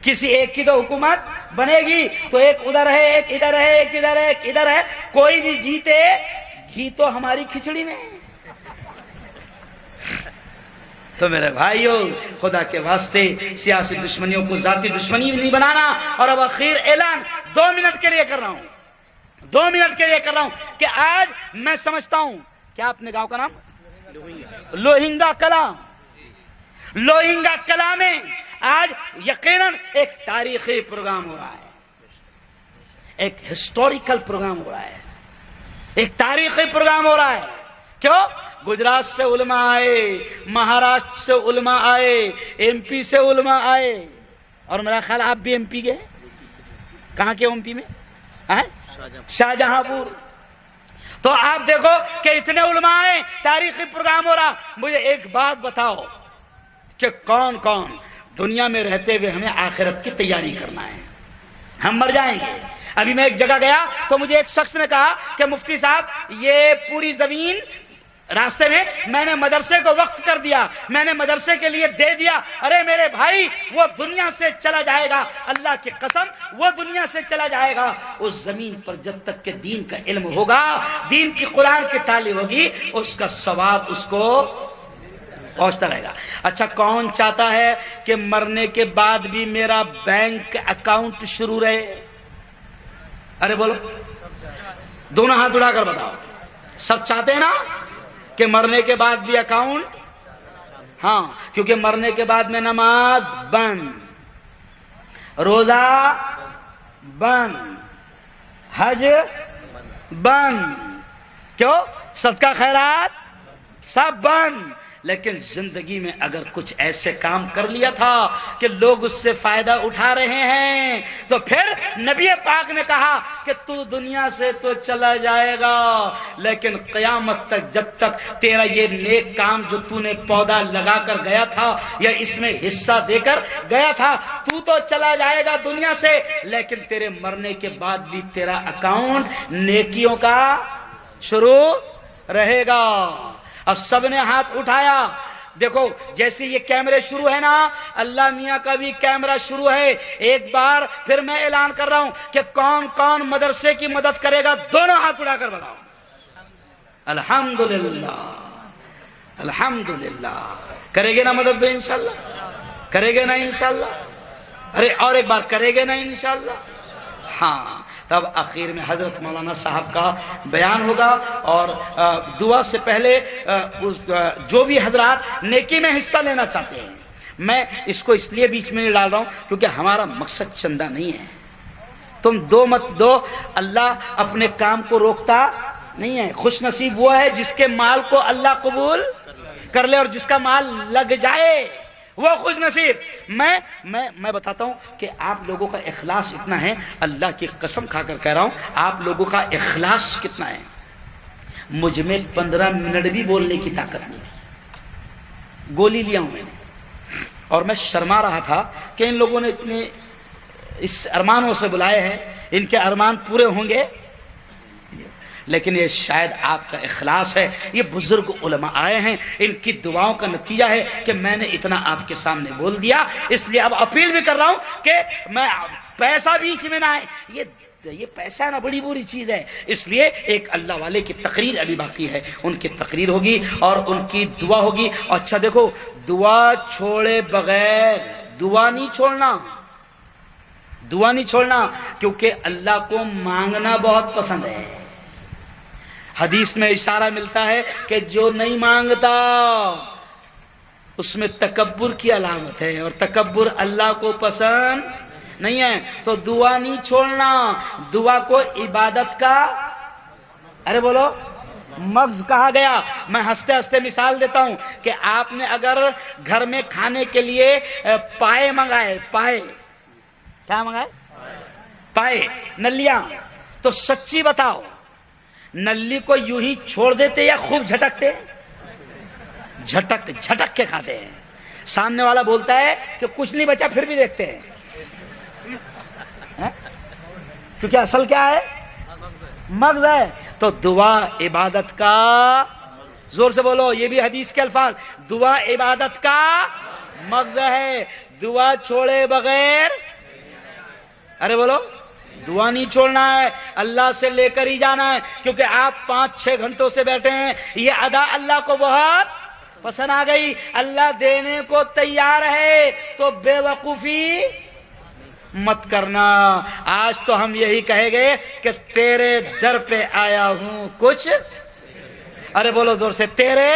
کسی ایک کی تو حکومت بنے گی، تو ایک ادھر ہے، ایک ادھر ہے، ایک ادھر ہے، ایک ادھر ہے. کوئی بھی جیتے، گھی تو ہماری کھچڑی میں. تو میرے بھائیو، خدا کے واسطے سیاسی دشمنیوں کو ذاتی دشمنی نہیں بنانا. اور اب اخیر اعلان 2 منٹ کے لیے کر رہا ہوں، 2 منٹ کے لیے کر رہا ہوں کہ آج میں سمجھتا ہوں، کیا اپنے گاؤں کا نام؟ لوہنگا کلا. لوہنگا کلا میں آج یقیناً ایک تاریخی پروگرام ہو رہا ہے، ایک ہسٹوریکل پروگرام ہو رہا ہے، ایک تاریخی پروگرام ہو رہا ہے. کیوں؟ گجرات سے علماء آئے، مہاراشٹر سے علماء آئے، ایم پی سے علماء آئے، اور میرا خیال آپ بھی ایم پی گئے. کہاں کے ایم پی میں؟ شاہجہاں پور. تو آپ دیکھو کہ اتنے علماء آئے، تاریخی پروگرام ہو رہا. مجھے ایک بات بتاؤ کہ کون کون دنیا میں رہتے ہوئے ہمیں آخرت کی تیاری کرنا ہے؟ ہم مر جائیں گے. ابھی میں ایک جگہ گیا تو مجھے ایک شخص نے کہا کہ مفتی صاحب یہ پوری زمین راستے میں میں نے مدرسے کو وقف کر دیا، میں نے مدرسے کے لیے دے دیا، ارے میرے بھائی وہ دنیا سے چلا جائے گا، اللہ کی قسم وہ دنیا سے چلا جائے گا۔ اس زمین پر جب تک کہ دین کا علم ہوگا، دین کی قرآن کی تعلیم ہوگی، اس کا ثواب اس کو پہنچتا رہے گا۔ اچھا کون چاہتا ہے کہ مرنے کے بعد بھی میرا بینک اکاؤنٹ شروع رہے؟ ارے بولو، دونوں ہاتھ اٹھا کر بتاؤ۔ سب چاہتے ہیں نا کہ مرنے کے بعد بھی اکاؤنٹ؟ ہاں، کیونکہ مرنے کے بعد میں نماز بند، روزہ بند، حج بند، کیوں؟ صدقہ خیرات سب بند۔ لیکن زندگی میں اگر کچھ ایسے کام کر لیا تھا کہ لوگ اس سے فائدہ اٹھا رہے ہیں، تو پھر نبی پاک نے کہا کہ تو دنیا سے تو چلا جائے گا، لیکن قیامت تک جب تک تیرا یہ نیک کام جو تو نے پودا لگا کر گیا تھا یا اس میں حصہ دے کر گیا تھا، تو چلا جائے گا دنیا سے، لیکن تیرے مرنے کے بعد بھی تیرا اکاؤنٹ نیکیوں کا شروع رہے گا۔ اب سب نے ہاتھ اٹھایا۔ دیکھو جیسے یہ کیمرے شروع ہے نا، اللہ میاں کا بھی کیمرہ شروع ہے۔ ایک بار پھر میں اعلان کر رہا ہوں کہ کون کون مدرسے کی مدد کرے گا، دونوں ہاتھ اٹھا کر بتاؤ۔ الحمدللہ، الحمدللہ۔ کرے گے نا مدد بھی انشاءاللہ؟ کرے گے نا انشاءاللہ؟ ارے اور ایک بار کرے گے نا انشاءاللہ؟ ہاں، تب آخر میں حضرت مولانا صاحب کا بیان ہوگا، اور دعا سے پہلے جو بھی حضرات نیکی میں حصہ لینا چاہتے ہیں، میں اس کو اس لیے بیچ میں نہیں ڈال رہا ہوں کیونکہ ہمارا مقصد چندہ نہیں ہے۔ تم دو مت دو، اللہ اپنے کام کو روکتا نہیں ہے۔ خوش نصیب وہ ہے جس کے مال کو اللہ قبول کر لے، اور جس کا مال لگ جائے وہ خوش نصیب۔ میں بتاتا ہوں کہ آپ لوگوں کا اخلاص اتنا ہے، اللہ کی قسم کھا کر کہہ رہا ہوں، آپ لوگوں کا اخلاص کتنا ہے۔ مجھ میں 15 منٹ بھی بولنے کی طاقت نہیں تھی، گولی لیا ہوں میں نے، اور میں شرما رہا تھا کہ ان لوگوں نے اتنے اس ارمانوں سے بلائے ہیں، ان کے ارمان پورے ہوں گے، لیکن یہ شاید آپ کا اخلاص ہے۔ یہ بزرگ علماء آئے ہیں، ان کی دعاؤں کا نتیجہ ہے کہ میں نے اتنا آپ کے سامنے بول دیا۔ اس لیے اب اپیل بھی کر رہا ہوں کہ میں پیسہ بیچ میں نہ آئے، یہ پیسہ نا بڑی بری چیز ہے۔ اس لیے ایک اللہ والے کی تقریر ابھی باقی ہے، ان کی تقریر ہوگی اور ان کی دعا ہوگی۔ اچھا دیکھو، دعا چھوڑے بغیر، دعا نہیں چھوڑنا، دعا نہیں چھوڑنا، کیونکہ اللہ کو مانگنا بہت پسند ہے۔ حدیث میں اشارہ ملتا ہے کہ جو نہیں مانگتا اس میں تکبر کی علامت ہے، اور تکبر اللہ کو پسند نہیں ہے۔ تو دعا نہیں چھوڑنا، دعا کو عبادت کا، ارے بولو، مغز کہا گیا۔ میں ہنستے ہنستے مثال دیتا ہوں کہ آپ نے اگر گھر میں کھانے کے لیے پائے منگائے، پائے کیا منگائے؟ پائے، نلیاں، تو سچی بتاؤ نلی کو یوں ہی چھوڑ دیتے یا خوب جھٹکتے؟ جھٹک جھٹک کے کھاتے ہیں۔ سامنے والا بولتا ہے کہ کچھ نہیں بچا پھر بھی دیکھتے ہیں، کیونکہ اصل کیا ہے؟ مغز ہے۔ تو دعا عبادت کا، زور سے بولو، یہ بھی حدیث کے الفاظ، دعا عبادت کا مغز ہے۔ دعا چھوڑے بغیر، ارے بولو، دعا نہیں چھوڑنا ہے، اللہ سے لے کر ہی جانا ہے، کیونکہ آپ 5-6 گھنٹوں سے بیٹھے ہیں، یہ ادا اللہ کو بہت پسند آ گئی، اللہ دینے کو تیار ہے، تو بے وقوفی مت کرنا۔ آج تو ہم یہی کہے گے کہ تیرے در پہ آیا ہوں کچھ، ارے بولو زور سے، تیرے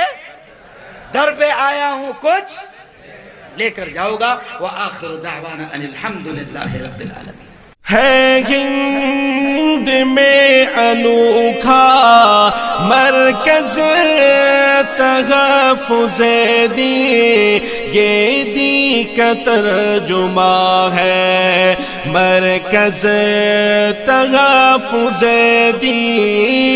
در پہ آیا ہوں کچھ لے کر جاؤ گا۔ وآخر دعوانا ان الحمدللہ رب العالمین۔ ہے ہند میں انوکھا مرکز تحفظ دین، یہ دین کا ترجمہ ہے مرکز تحفظ دین۔